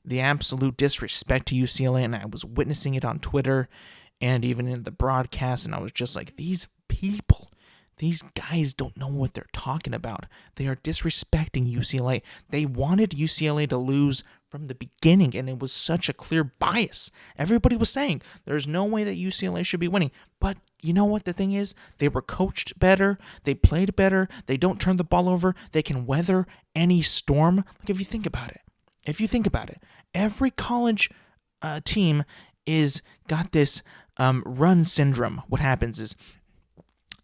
the absolute disrespect to UCLA, and I was witnessing it on Twitter and even in the broadcast, and I was just like, these guys don't know what they're talking about. They are disrespecting UCLA. They wanted UCLA to lose from the beginning, and it was such a clear bias. Everybody was saying there's no way that UCLA should be winning. But you know what the thing is? They were coached better. They played better. They don't turn the ball over. They can weather any storm. Like, if you think about it, every college team is got this run syndrome. What happens is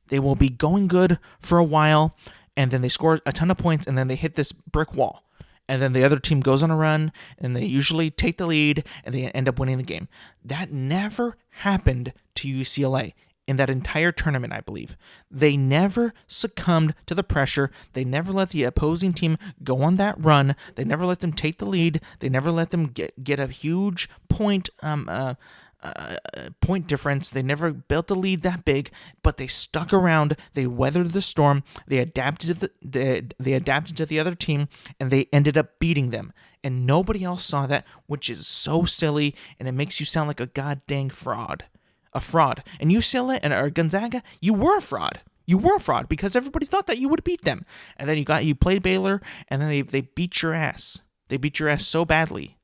they will be going good for a while, and then they score a ton of points, and then they hit this brick wall. And then the other team goes on a run, and they usually take the lead, and they end up winning the game. That never happened to UCLA in that entire tournament, I believe. They never succumbed to the pressure. They never let the opposing team go on that run. They never let them take the lead. They never let them get a huge point difference. They never built a lead that big, but they stuck around. They weathered the storm. They adapted to the other team, and they ended up beating them. And nobody else saw that, which is so silly, and it makes you sound like a goddamn fraud. A fraud. And UCLA or Gonzaga, you were a fraud. You were a fraud because everybody thought that you would beat them. And then you played Baylor, and then they beat your ass. They beat your ass so badly.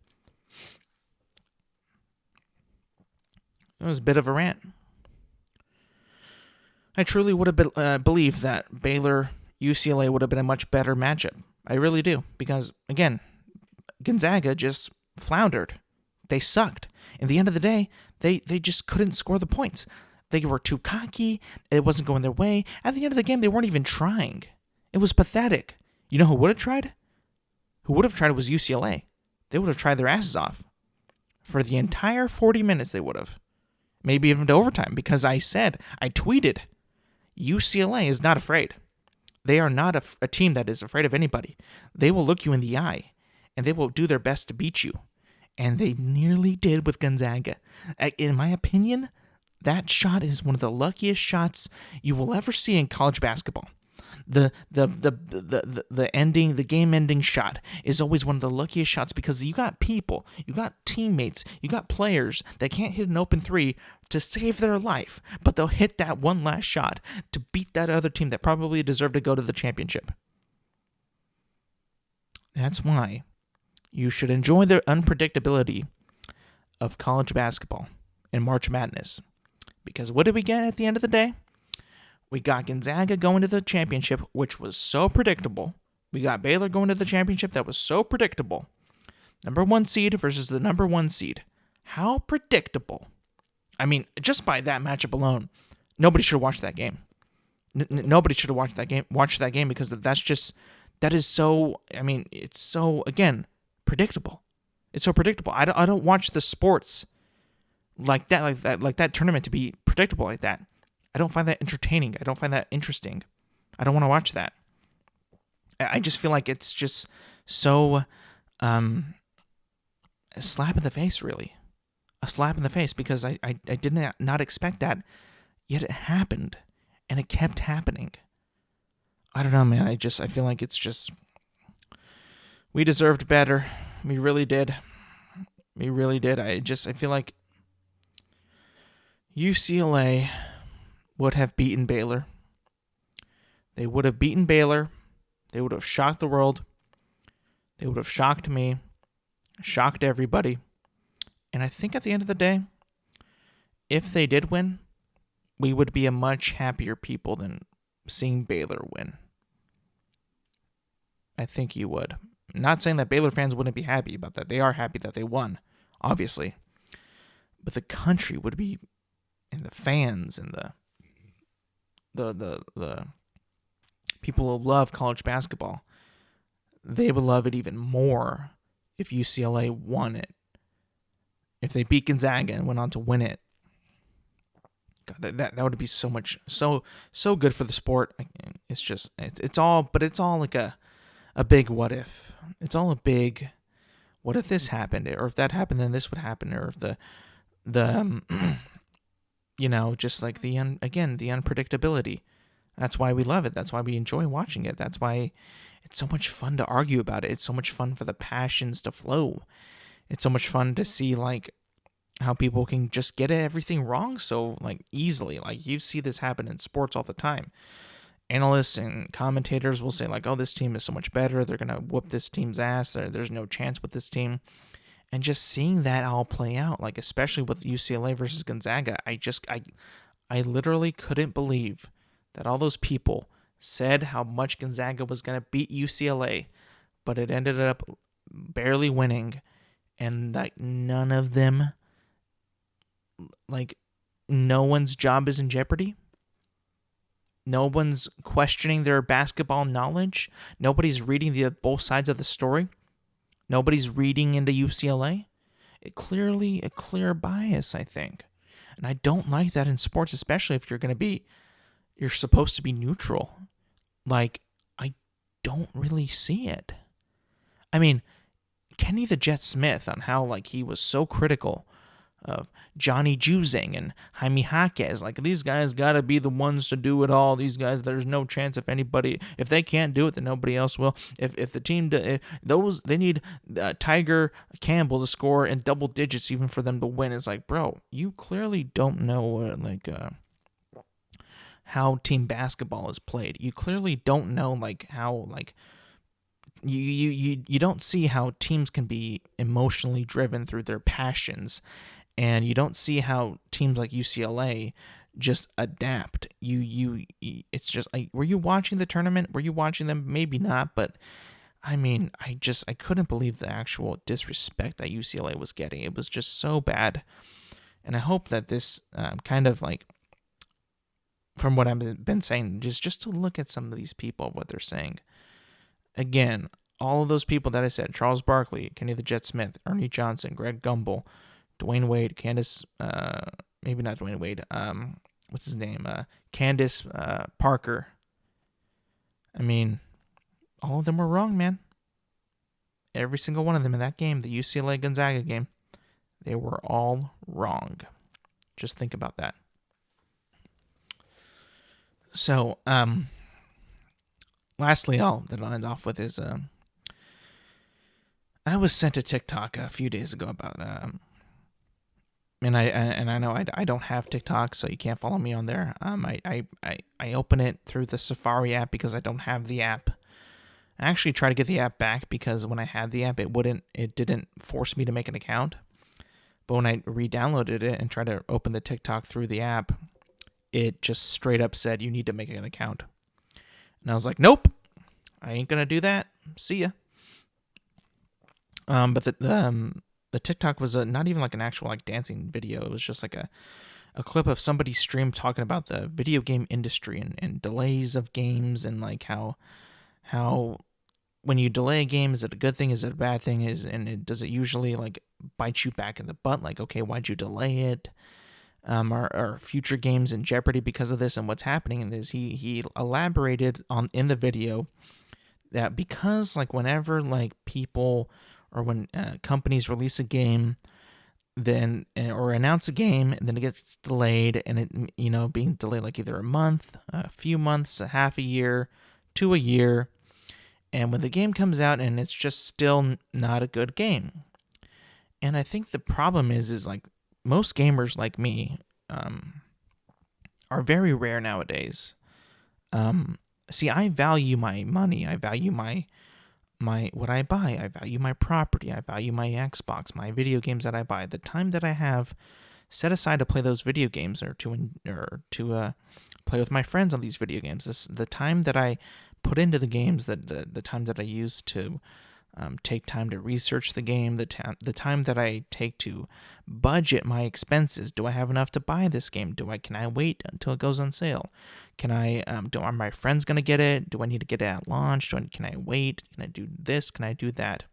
It was a bit of a rant. I truly would have believed that Baylor UCLA would have been a much better matchup. I really do. Because, again, Gonzaga just floundered. They sucked. In the end of the day, they just couldn't score the points. They were too cocky. It wasn't going their way. At the end of the game, they weren't even trying. It was pathetic. You know who would have tried? Who would have tried was UCLA. They would have tried their asses off. For the entire 40 minutes, they would have. Maybe even to overtime, because I tweeted, UCLA is not afraid. They are not a team that is afraid of anybody. They will look you in the eye, and they will do their best to beat you. And they nearly did with Gonzaga. In my opinion, that shot is one of the luckiest shots you will ever see in college basketball. The game-ending shot is always one of the luckiest shots because you got people, you got teammates, you got players that can't hit an open three to save their life, but they'll hit that one last shot to beat that other team that probably deserved to go to the championship. That's why you should enjoy the unpredictability of college basketball and March Madness. Because what did we get at the end of the day? We got Gonzaga going to the championship, which was so predictable. We got Baylor going to the championship that was so predictable. Number 1 seed versus the number 1 seed. How predictable. I mean, just by that matchup alone, nobody should have watched that game. Nobody should have watched that game because that is so, I mean, it's so, again, predictable. It's so predictable. I don't watch the sports like that tournament to be predictable like that. I don't find that entertaining. I don't find that interesting. I don't want to watch that. I just feel like it's just so a slap in the face, really. A slap in the face because I did not expect that, yet it happened, and it kept happening. I don't know, man. I feel like it's just... We deserved better. We really did. We really did. I feel like UCLA would have beaten Baylor. They would have beaten Baylor. They would have shocked the world. They would have shocked me. Shocked everybody. And I think at the end of the day, if they did win, we would be a much happier people than seeing Baylor win. I think you would. I'm not saying that Baylor fans wouldn't be happy about that. They are happy that they won, obviously. But the country would be, and the fans and the people who love college basketball, they would love it even more if UCLA won it. If they beat Gonzaga and went on to win it. God, that would be so good for the sport. It's just it's all like a big what if. It's all a big what if this happened, or if that happened then this would happen, or if the just like the unpredictability. That's why we love it. That's why we enjoy watching it. That's why it's so much fun to argue about it. It's so much fun for the passions to flow. It's so much fun to see like how people can just get everything wrong so like easily. Like you see this happen in sports all the time. Analysts and commentators will say like, oh, this team is so much better. They're going to whoop this team's ass. There's no chance with this team. And just seeing that all play out, like especially with UCLA versus Gonzaga, I literally couldn't believe that all those people said how much Gonzaga was going to beat UCLA, but it ended up barely winning. And like none of them, like no one's job is in jeopardy. No one's questioning their basketball knowledge. Nobody's reading both sides of the story. Nobody's reading into UCLA. Clearly a clear bias, I think. And I don't like that in sports, especially if you're supposed to be neutral. Like, I don't really see it. I mean, Kenny the Jet Smith on how like he was so critical of Johnny Juzang and Jaime Jaquez. Like, these guys got to be the ones to do it all. These guys, there's no chance if they can't do it, then nobody else will. If the team, they need Tiger Campbell to score in double digits even for them to win. It's like, bro, you clearly don't know how team basketball is played. You clearly don't know like how like you don't see how teams can be emotionally driven through their passions, and you don't see how teams like UCLA just adapt. It's just like, were you watching the tournament? Were you watching them? Maybe not, but I mean, I couldn't believe the actual disrespect that UCLA was getting. It was just so bad, and I hope that this kind of like, from what I've been saying, just to look at some of these people, what they're saying. Again, all of those people that I said, Charles Barkley, Kenny the Jet Smith, Ernie Johnson, Greg Gumbel, Dwayne Wade, Candace, maybe not Dwayne Wade, what's his name? Candace Parker. I mean, all of them were wrong, man. Every single one of them in that game, the UCLA Gonzaga game, they were all wrong. Just think about that. So, lastly, I'll end off with is, I was sent a TikTok a few days ago about, and I know I don't have TikTok, so you can't follow me on there. I open it through the Safari app because I don't have the app. I actually tried to get the app back because when I had the app, it didn't force me to make an account. But when I re-downloaded it and tried to open the TikTok through the app, it just straight up said you need to make an account. And I was like, nope, I ain't gonna do that. See ya. But the TikTok was not even like an actual like dancing video. It was just like a clip of somebody's stream talking about the video game industry and delays of games, and like how when you delay a game, is it a good thing? Is it a bad thing? Does it usually like bite you back in the butt? Like, okay, why'd you delay it? Are future games in jeopardy because of this? And what's happening is he elaborated on in the video that because like whenever like people or when companies release a game, then or announce a game, and then it gets delayed, and it being delayed like either a month, a few months, a half a year, to a year, and when the game comes out and it's just still not a good game. And I think the problem is like most gamers like me are very rare nowadays. See, I value my money. I value my what I buy. I value my property. I value my Xbox, my video games that I buy. The time that I have set aside to play those video games or to play with my friends on these video games. The time that I put into the games, the time that I use to take time to research the game, the time that I take to budget my expenses. Do I have enough to buy this game? Can I wait until it goes on sale? Are my friends gonna get it? Do I need to get it at launch? Can I wait? Can I do this? Can I do that?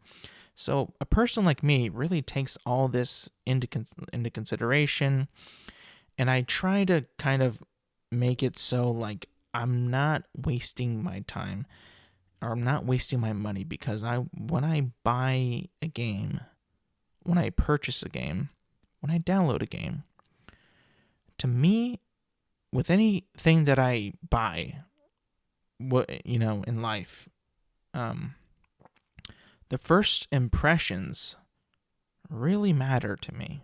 So a person like me really takes all this into consideration, and I try to kind of make it so like I'm not wasting my time or I'm not wasting my money, because when I buy a game, when I purchase a game, when I download a game, to me, with anything that I buy, in life, the first impressions really matter to me.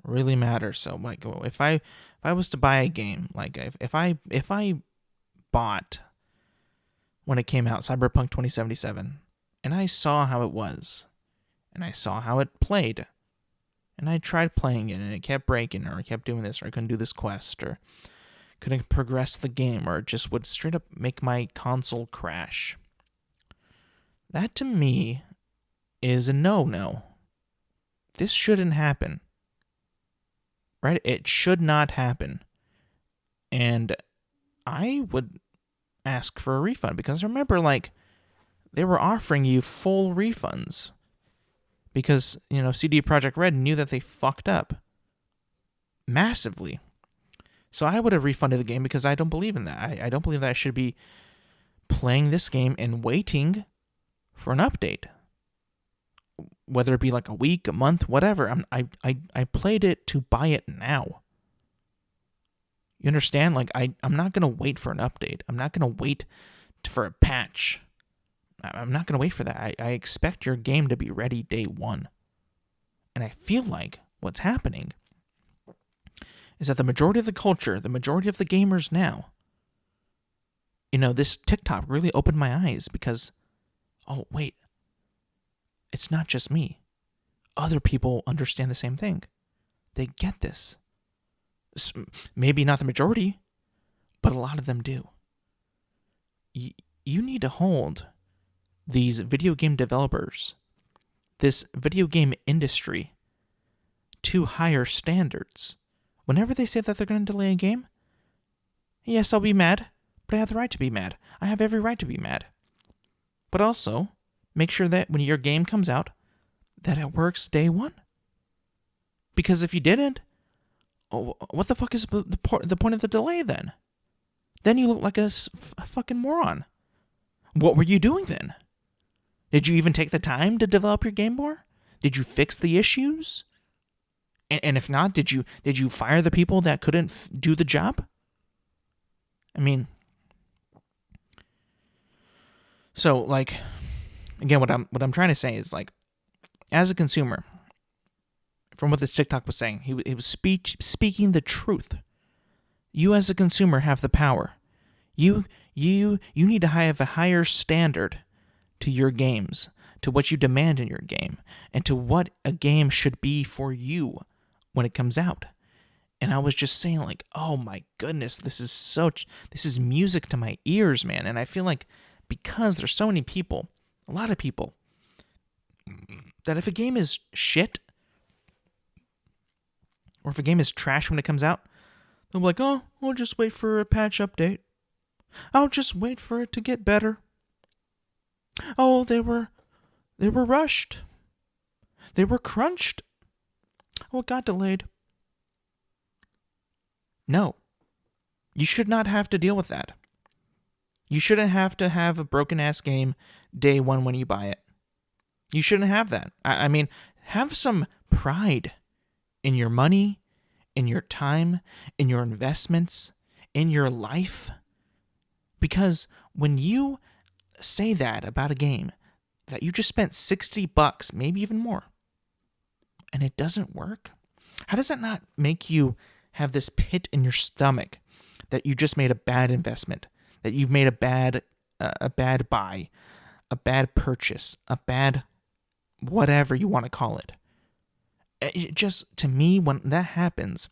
Really matter. So like, if I was to buy a game, like if I bought, when it came out, Cyberpunk 2077, and I saw how it was, and I saw how it played, and I tried playing it, and it kept breaking, or it kept doing this, or I couldn't do this quest, or couldn't progress the game, or it just would straight up make my console crash. That to me is a no-no. This shouldn't happen. Right? It should not happen. And I would ask for a refund, because remember, like, they were offering you full refunds because, CD Projekt Red knew that they fucked up massively. So I would have refunded the game, because I don't believe in that. I don't believe that I should be playing this game and waiting for an update, whether it be like a week, a month, whatever. I played it to buy it now. You understand? Like, I'm not going to wait for an update. I'm not going to wait for a patch. I'm not going to wait for that. I expect your game to be ready day one. And I feel like what's happening is that the majority of the culture, the majority of the gamers now, this TikTok really opened my eyes, because, oh, wait, it's not just me. Other people understand the same thing. They get this. Maybe not the majority, but a lot of them do. You need to hold these video game developers, this video game industry, to higher standards. Whenever they say that they're going to delay a game, yes, I'll be mad, but I have the right to be mad. I have every right to be mad. But also, make sure that when your game comes out, that it works day one. Because if you didn't, what the fuck is the point of the delay then? Then you look like a fucking moron. What were you doing then? Did you even take the time to develop your game more? Did you fix the issues? And if not, did you fire the people that couldn't do the job? I mean, so like, again, what I'm trying to say is, like, as a consumer, from what this TikTok was saying, he was speaking the truth. You as a consumer have the power. You need to have a higher standard to your games, to what you demand in your game, and to what a game should be for you when it comes out. And I was just saying, like, oh my goodness, this is music to my ears, man. And I feel like, because there's so many people, a lot of people, that if a game is shit, or if a game is trash when it comes out, they'll be like, oh, we'll just wait for a patch update. I'll just wait for it to get better. Oh, they were rushed. They were crunched. Oh, it got delayed. No. You should not have to deal with that. You shouldn't have to have a broken-ass game day one when you buy it. You shouldn't have that. I mean, have some pride in your money, in your time, in your investments, in your life. Because when you say that about a game, that you just spent $60, maybe even more, and it doesn't work, how does that not make you have this pit in your stomach that you just made a bad investment, that you've made a bad buy, a bad purchase, a bad whatever you want to call it. It just, to me, when that happens,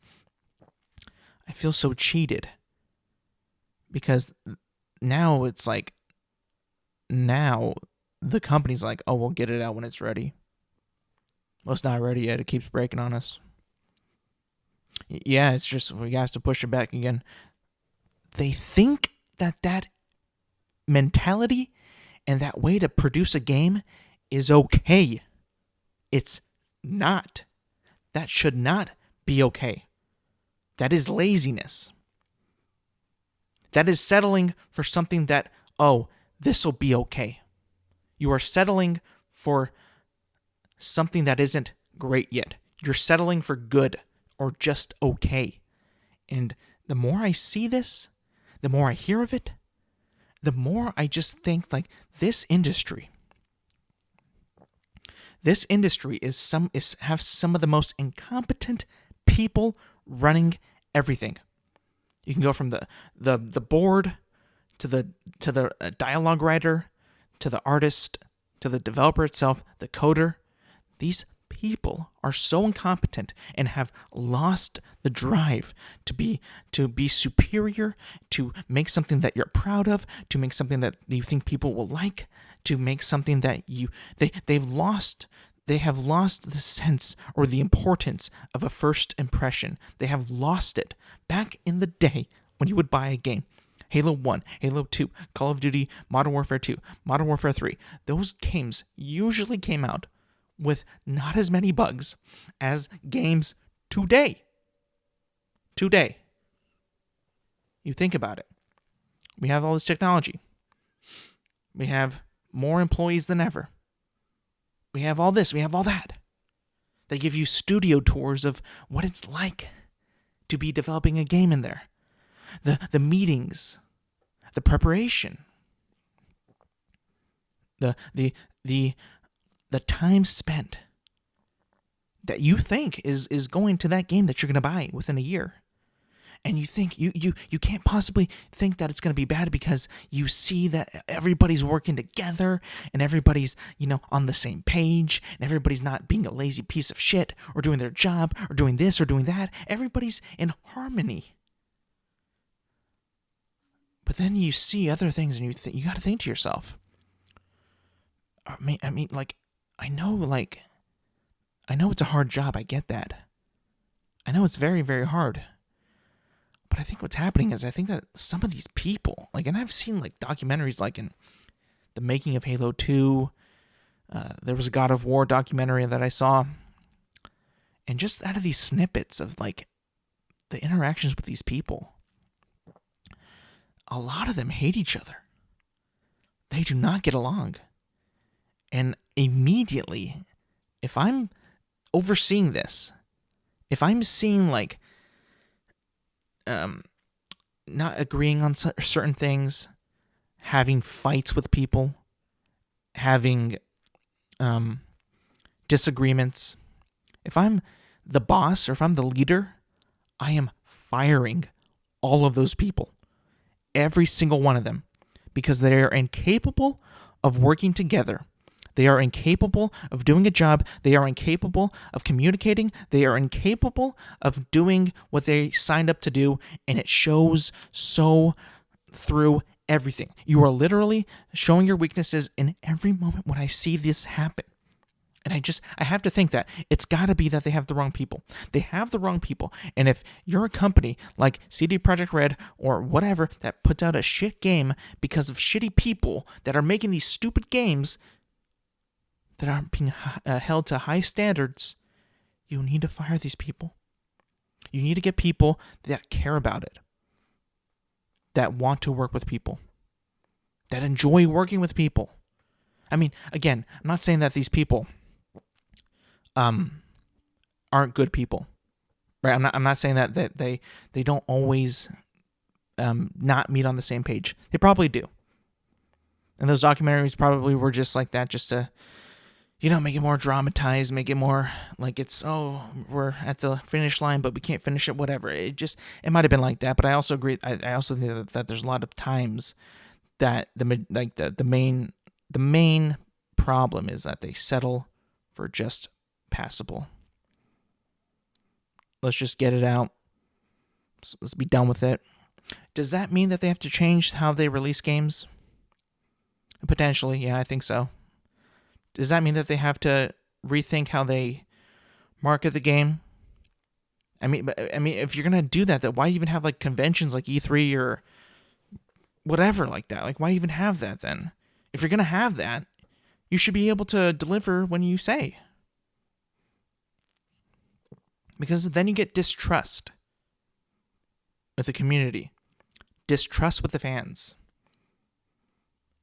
I feel so cheated. Because now it's like, now the company's like, oh, we'll get it out when it's ready. Well, it's not ready yet. It keeps breaking on us. Yeah, it's just, we have to push it back again. They think that mentality and that way to produce a game is okay. It's not. That should not be okay. That is laziness. That is settling for something that, oh, this will be okay. You are settling for something that isn't great yet. You're settling for good or just okay. And the more I see this, the more I hear of it, the more I just think like this industry have some of the most incompetent people running everything. You can go from the board to the dialogue writer, to the artist, to the developer itself, the coder. These people are so incompetent and have lost the drive to be superior, to make something that you're proud of, to make something that you think people will like, to make something that they have lost the sense or the importance of a first impression. They have lost it. Back in the day when you would buy a game, Halo 1, Halo 2, Call of Duty, Modern Warfare 2, Modern Warfare 3, those games usually came out with not as many bugs as games today. Today. You think about it. We have all this technology. We have more employees than ever. We have all this, we have all that. They give you studio tours of what it's like to be developing a game in there. The meetings, the preparation, the time spent that you think is going to that game that you're going to buy within a year. And you think you can't possibly think that it's going to be bad because you see that everybody's working together and everybody's, on the same page and everybody's not being a lazy piece of shit or doing their job or doing this or doing that. Everybody's in harmony. But then you see other things and you got to think to yourself. I know it's a hard job. I get that. I know it's very, very hard. But I think what's happening is I think that some of these people, and I've seen documentaries in the making of Halo 2. There was a God of War documentary that I saw. And just out of these snippets of the interactions with these people, a lot of them hate each other. They do not get along. And immediately, if I'm overseeing this, if I'm seeing not agreeing on certain things, having fights with people, having disagreements, if I'm the boss or if I'm the leader, I am firing all of those people. Every single one of them. Because they are incapable of working together. They are incapable of doing a job. They are incapable of communicating. They are incapable of doing what they signed up to do. And it shows so through everything. You are literally showing your weaknesses in every moment when I see this happen. And I have to think that it's got to be that they have the wrong people. They have the wrong people. And if you're a company like CD Projekt Red or whatever that puts out a shit game because of shitty people that are making these stupid games that aren't being held to high standards, you need to fire these people. You need to get people that care about it, that want to work with people, that enjoy working with people. I mean, again, I'm not saying that these people aren't good people, right? I'm not saying that they don't always not meet on the same page. They probably do. And those documentaries probably were just like that, just to, make it more dramatized, make it more like it's, we're at the finish line, but we can't finish it, whatever. It might have been like that, but I also agree. I also think that there's a lot of times that the The main problem is that they settle for just passable. Let's just get it out. Let's be done with it. Does that mean that they have to change how they release games? Potentially, yeah, I think so. Does that mean that they have to rethink how they market the game? I mean, if you're gonna do that, then why even have like conventions like E3 or whatever like that? Like, why even have that then? If you're gonna have that, you should be able to deliver when you say. Because then you get distrust with the community, distrust with the fans,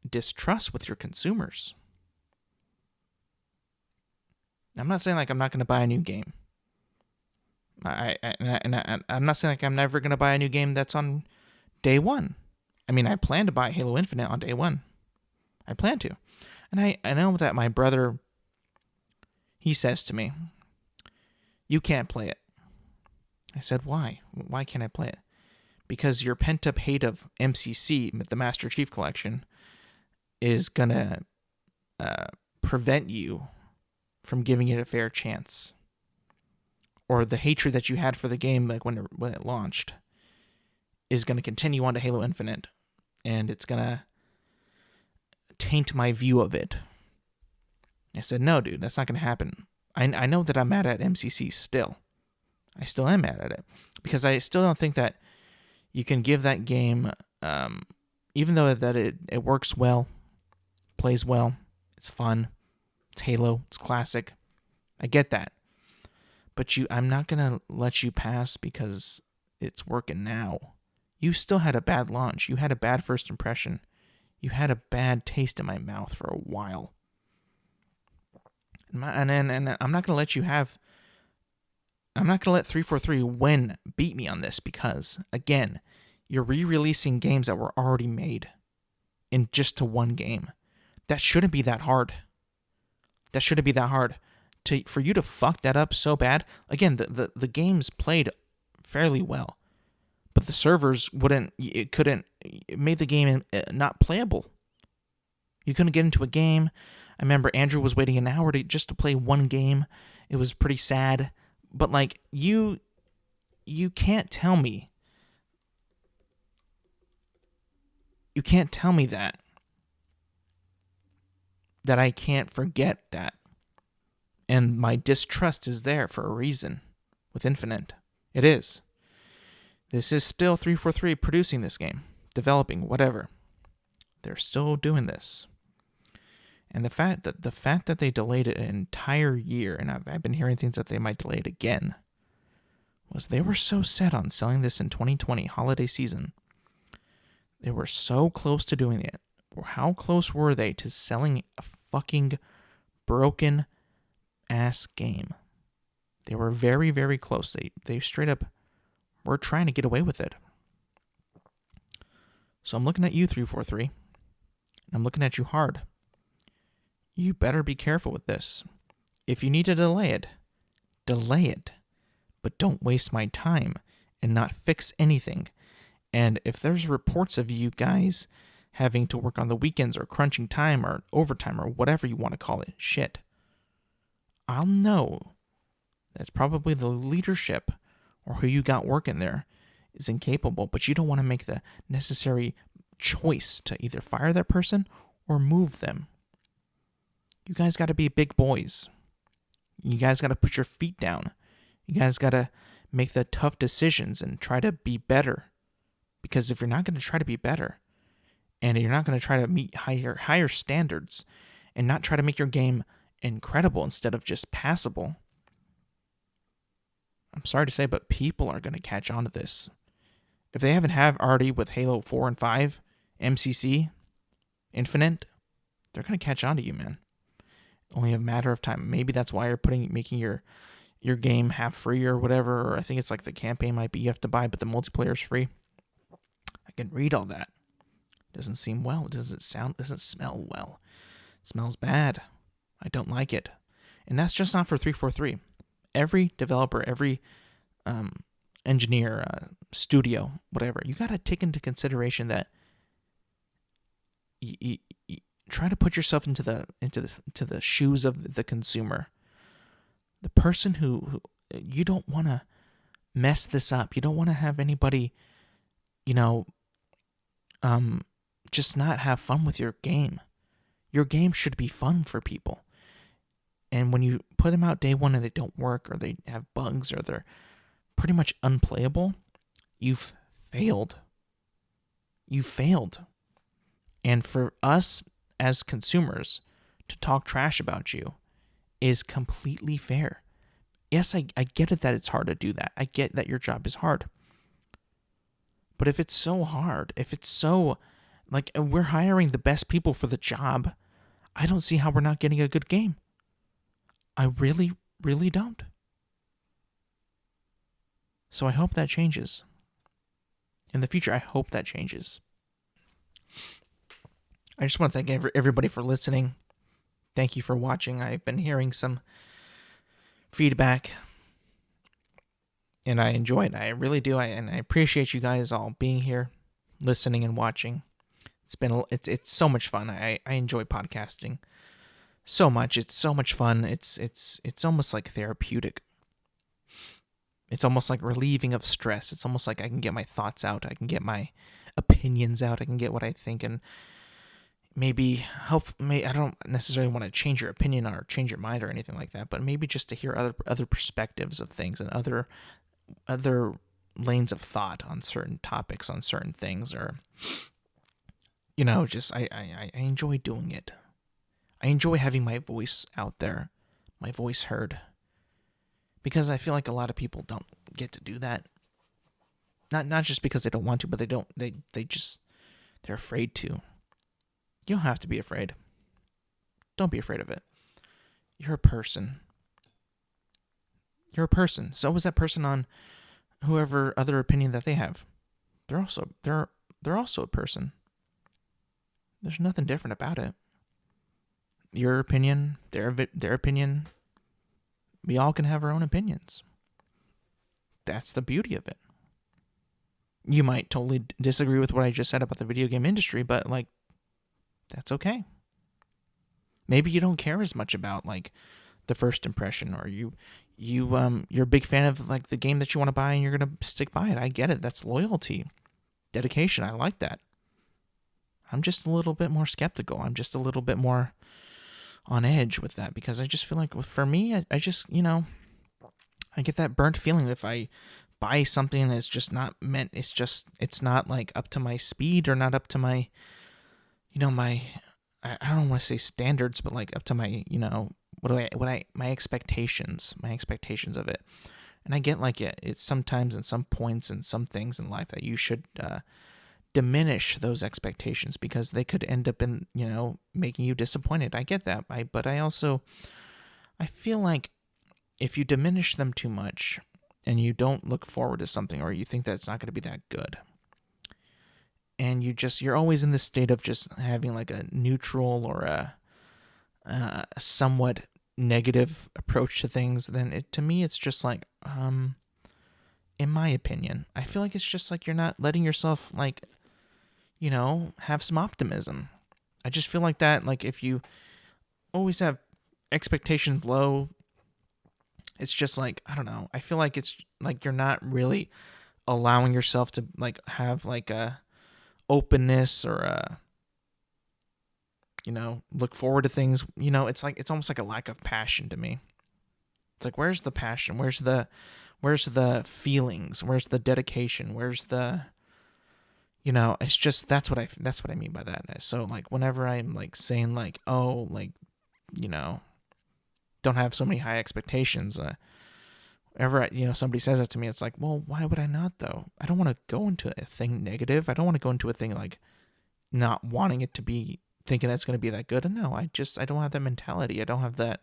distrust with your consumers. I'm not saying like I'm not going to buy a new game. I'm not saying like I'm never going to buy a new game that's on day one. I mean, I plan to buy Halo Infinite on day one. I plan to. And I know that my brother, he says to me, you can't play it. I said, why? Why can't I play it? Because your pent-up hate of MCC, the Master Chief Collection, is going to prevent you from giving it a fair chance. Or the hatred that you had for the game like when it launched is going to continue on to Halo Infinite. And it's going to taint my view of it. I said, no, dude, that's not going to happen. I know that I'm mad at MCC still. I still am mad at it. Because I still don't think that you can give that game, even though that it works well, plays well, it's fun, it's Halo, it's classic. I get that. But I'm not going to let you pass because it's working now. You still had a bad launch. You had a bad first impression. You had a bad taste in my mouth for a while. And I'm not going to let you have... I'm not going to let 343 beat me on this because, again, you're re-releasing games that were already made in just to one game. That shouldn't be that hard. That shouldn't be that hard. For you to fuck that up so bad, again, the games played fairly well, but the servers it made the game not playable. You couldn't get into a game. I remember Andrew was waiting an hour just to play one game. It was pretty sad. But like you can't tell me. You can't tell me that I can't forget that. And my distrust is there for a reason with Infinite. It is. This is still 343 producing this game, developing, whatever. They're still doing this. And the fact that they delayed it an entire year, and I've been hearing things that they might delay it again, was they were so set on selling this in 2020 holiday season. They were so close to doing it. How close were they to selling a fucking broken ass game? They were very, very close. They straight up were trying to get away with it. So I'm looking at you, 343, and I'm looking at you hard. You better be careful with this. If you need to delay it. But don't waste my time and not fix anything. And if there's reports of you guys having to work on the weekends or crunching time or overtime or whatever you want to call it, shit, I'll know that's probably the leadership or who you got working there is incapable, but you don't want to make the necessary choice to either fire that person or move them. You guys got to be big boys. You guys got to put your feet down. You guys got to make the tough decisions and try to be better. Because if you're not going to try to be better, and you're not going to try to meet higher standards, and not try to make your game incredible instead of just passable, I'm sorry to say, but people are going to catch on to this. If they haven't already with Halo 4 and 5, MCC, Infinite, they're going to catch on to you, man. Only a matter of time. Maybe that's why you're making your game half free or whatever. Or I think it's like the campaign might be you have to buy, but the multiplayer is free. I can read all that. Doesn't seem well. Doesn't smell well. It smells bad. I don't like it. And that's just not for 343. Every developer, every engineer, studio, whatever, you got to take into consideration that try to put yourself into the shoes of the consumer, the person who you don't want to mess this up. You don't want to have anybody, just not have fun with your game. Your game should be fun for people. And when you put them out day one and they don't work, or they have bugs, or they're pretty much unplayable, you've failed. You failed. And for us as consumers to talk trash about you is completely fair. Yes, I get it that it's hard to do that. I get that your job is hard. But if it's so hard, if it's so, like, we're hiring the best people for the job, I don't see how we're not getting a good game. I really, really don't. So I hope that changes. In the future, I hope that changes. I just want to thank everybody for listening. Thank you for watching. I've been hearing some feedback, and I enjoy it. I really do. And I appreciate you guys all being here, listening and watching. It's so much fun. I enjoy podcasting so much. It's so much fun. It's almost like therapeutic. It's almost like relieving of stress. It's almost like I can get my thoughts out. I can get my opinions out. I can get what I think, and maybe I don't necessarily want to change your opinion or change your mind or anything like that, but maybe just to hear other perspectives of things and other lanes of thought on certain topics, on certain things, or just I enjoy doing it. I enjoy having my voice out there, my voice heard, because I feel like a lot of people don't get to do that. Not just because they don't want to, but they're afraid to. You don't have to be afraid. Don't be afraid of it. You're a person. You're a person. So is that person on whoever other opinion that they have. They're also a person. There's nothing different about it. Your opinion, their opinion. We all can have our own opinions. That's the beauty of it. You might totally disagree with what I just said about the video game industry, but that's okay. Maybe you don't care as much about the first impression, or you're a big fan of the game that you want to buy and you're gonna stick by it. I get it. That's loyalty, dedication. I like that. I'm just a little bit more skeptical. I'm just a little bit more on edge with that, because I just feel like for me, I just I get that burnt feeling if I buy something that's just not meant. It's not up to my speed, or not up to my my, I don't want to say standards, but up to my my expectations of it. And I get it's sometimes in some points and some things in life that you should diminish those expectations, because they could end up in making you disappointed. I get that, but I feel like if you diminish them too much and you don't look forward to something, or you think that it's not going to be that good, and you're always in this state of just having a neutral or a somewhat negative approach to things, then to me it's just in my opinion, I feel like it's just you're not letting yourself have some optimism. I just feel like that if you always have expectations low, it's just I don't know. I feel like it's you're not really allowing yourself to have a openness, or look forward to things. It's almost a lack of passion to me. It's where's the passion? Where's the feelings? Where's the dedication? Where's the it's just that's what I mean by that. So whenever I'm saying don't have so many high expectations, whenever somebody says that to me, it's well, why would I not though? I don't want to go into a thing negative. I don't want to go into a thing not wanting it to be, thinking that's going to be that good. And no, I don't have that mentality. I don't have that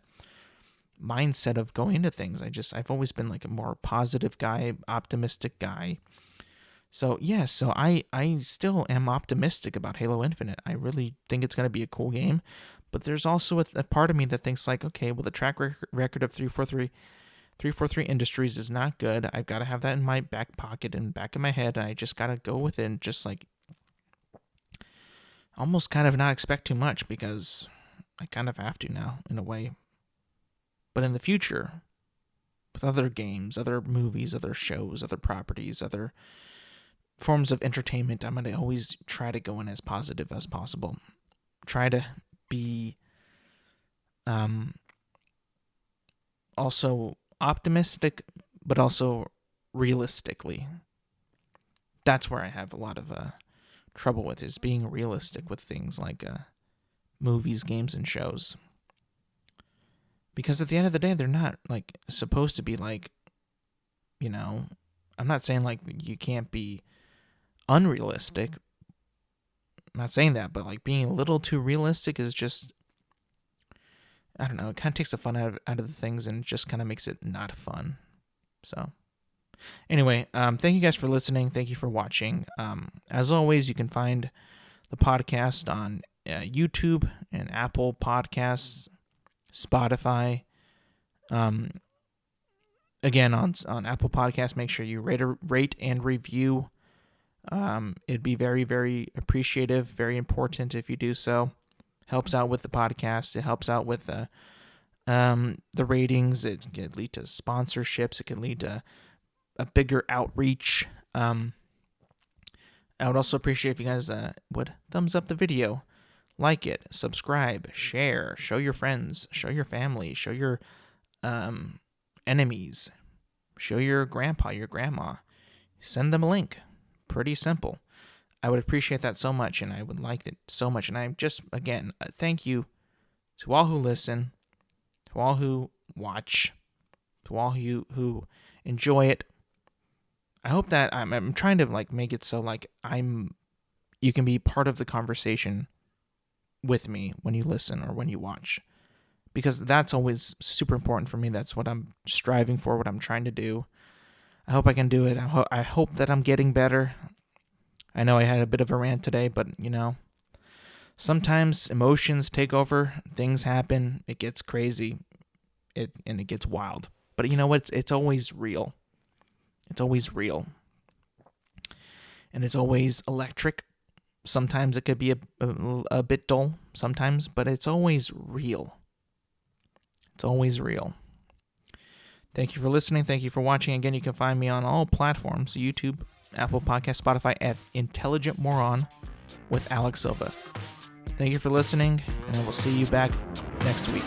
mindset of going into things. I've always been a more positive guy, optimistic guy. So yeah, so I still am optimistic about Halo Infinite. I really think it's going to be a cool game, but there's also a part of me that thinks okay, well, the track record of 343 Industries is not good. I've got to have that in my back pocket and back of my head, and I just got to go with it and just almost kind of not expect too much, because I kind of have to now, in a way. But in the future, with other games, other movies, other shows, other properties, other forms of entertainment, I'm going to always try to go in as positive as possible. Try to be also optimistic, but also realistically. That's where I have a lot of trouble with, is being realistic with things like movies, games, and shows. Because at the end of the day, they're not like supposed to be like, I'm not saying like you can't be unrealistic. I'm not saying that, but like being a little too realistic is just, I don't know, it kind of takes the fun out of the things and just kind of makes it not fun. So anyway, thank you guys for listening. Thank you for watching. As always, you can find the podcast on YouTube and Apple Podcasts, Spotify. Again, on Apple Podcasts, make sure you rate and review. It'd be very, very appreciative, very important if you do so. Helps out with the podcast. It helps out with the ratings. It can lead to sponsorships. It can lead to a bigger outreach. I would also appreciate if you guys would thumbs up the video, like it, subscribe, share, show your friends, show your family, show your enemies, show your grandpa, your grandma. Send them a link. Pretty simple. I would appreciate that so much, and I would like it so much. And I just, again, thank you to all who listen, to all who watch, to all who enjoy it. I hope that I'm trying to like make it so like you can be part of the conversation with me when you listen or when you watch, because that's always super important for me. That's what I'm striving for, what I'm trying to do. I hope I can do it. I hope that I'm getting better. I know I had a bit of a rant today, but sometimes emotions take over, things happen, it gets crazy, and it gets wild. But you know what? It's always real. It's always real. And it's always electric. Sometimes it could be a bit dull sometimes, but it's always real. It's always real. Thank you for listening. Thank you for watching. Again, you can find me on all platforms, YouTube, Apple Podcasts, Spotify, at Intelligent Moron with Alex Silva. Thank you for listening, and I will see you back next week.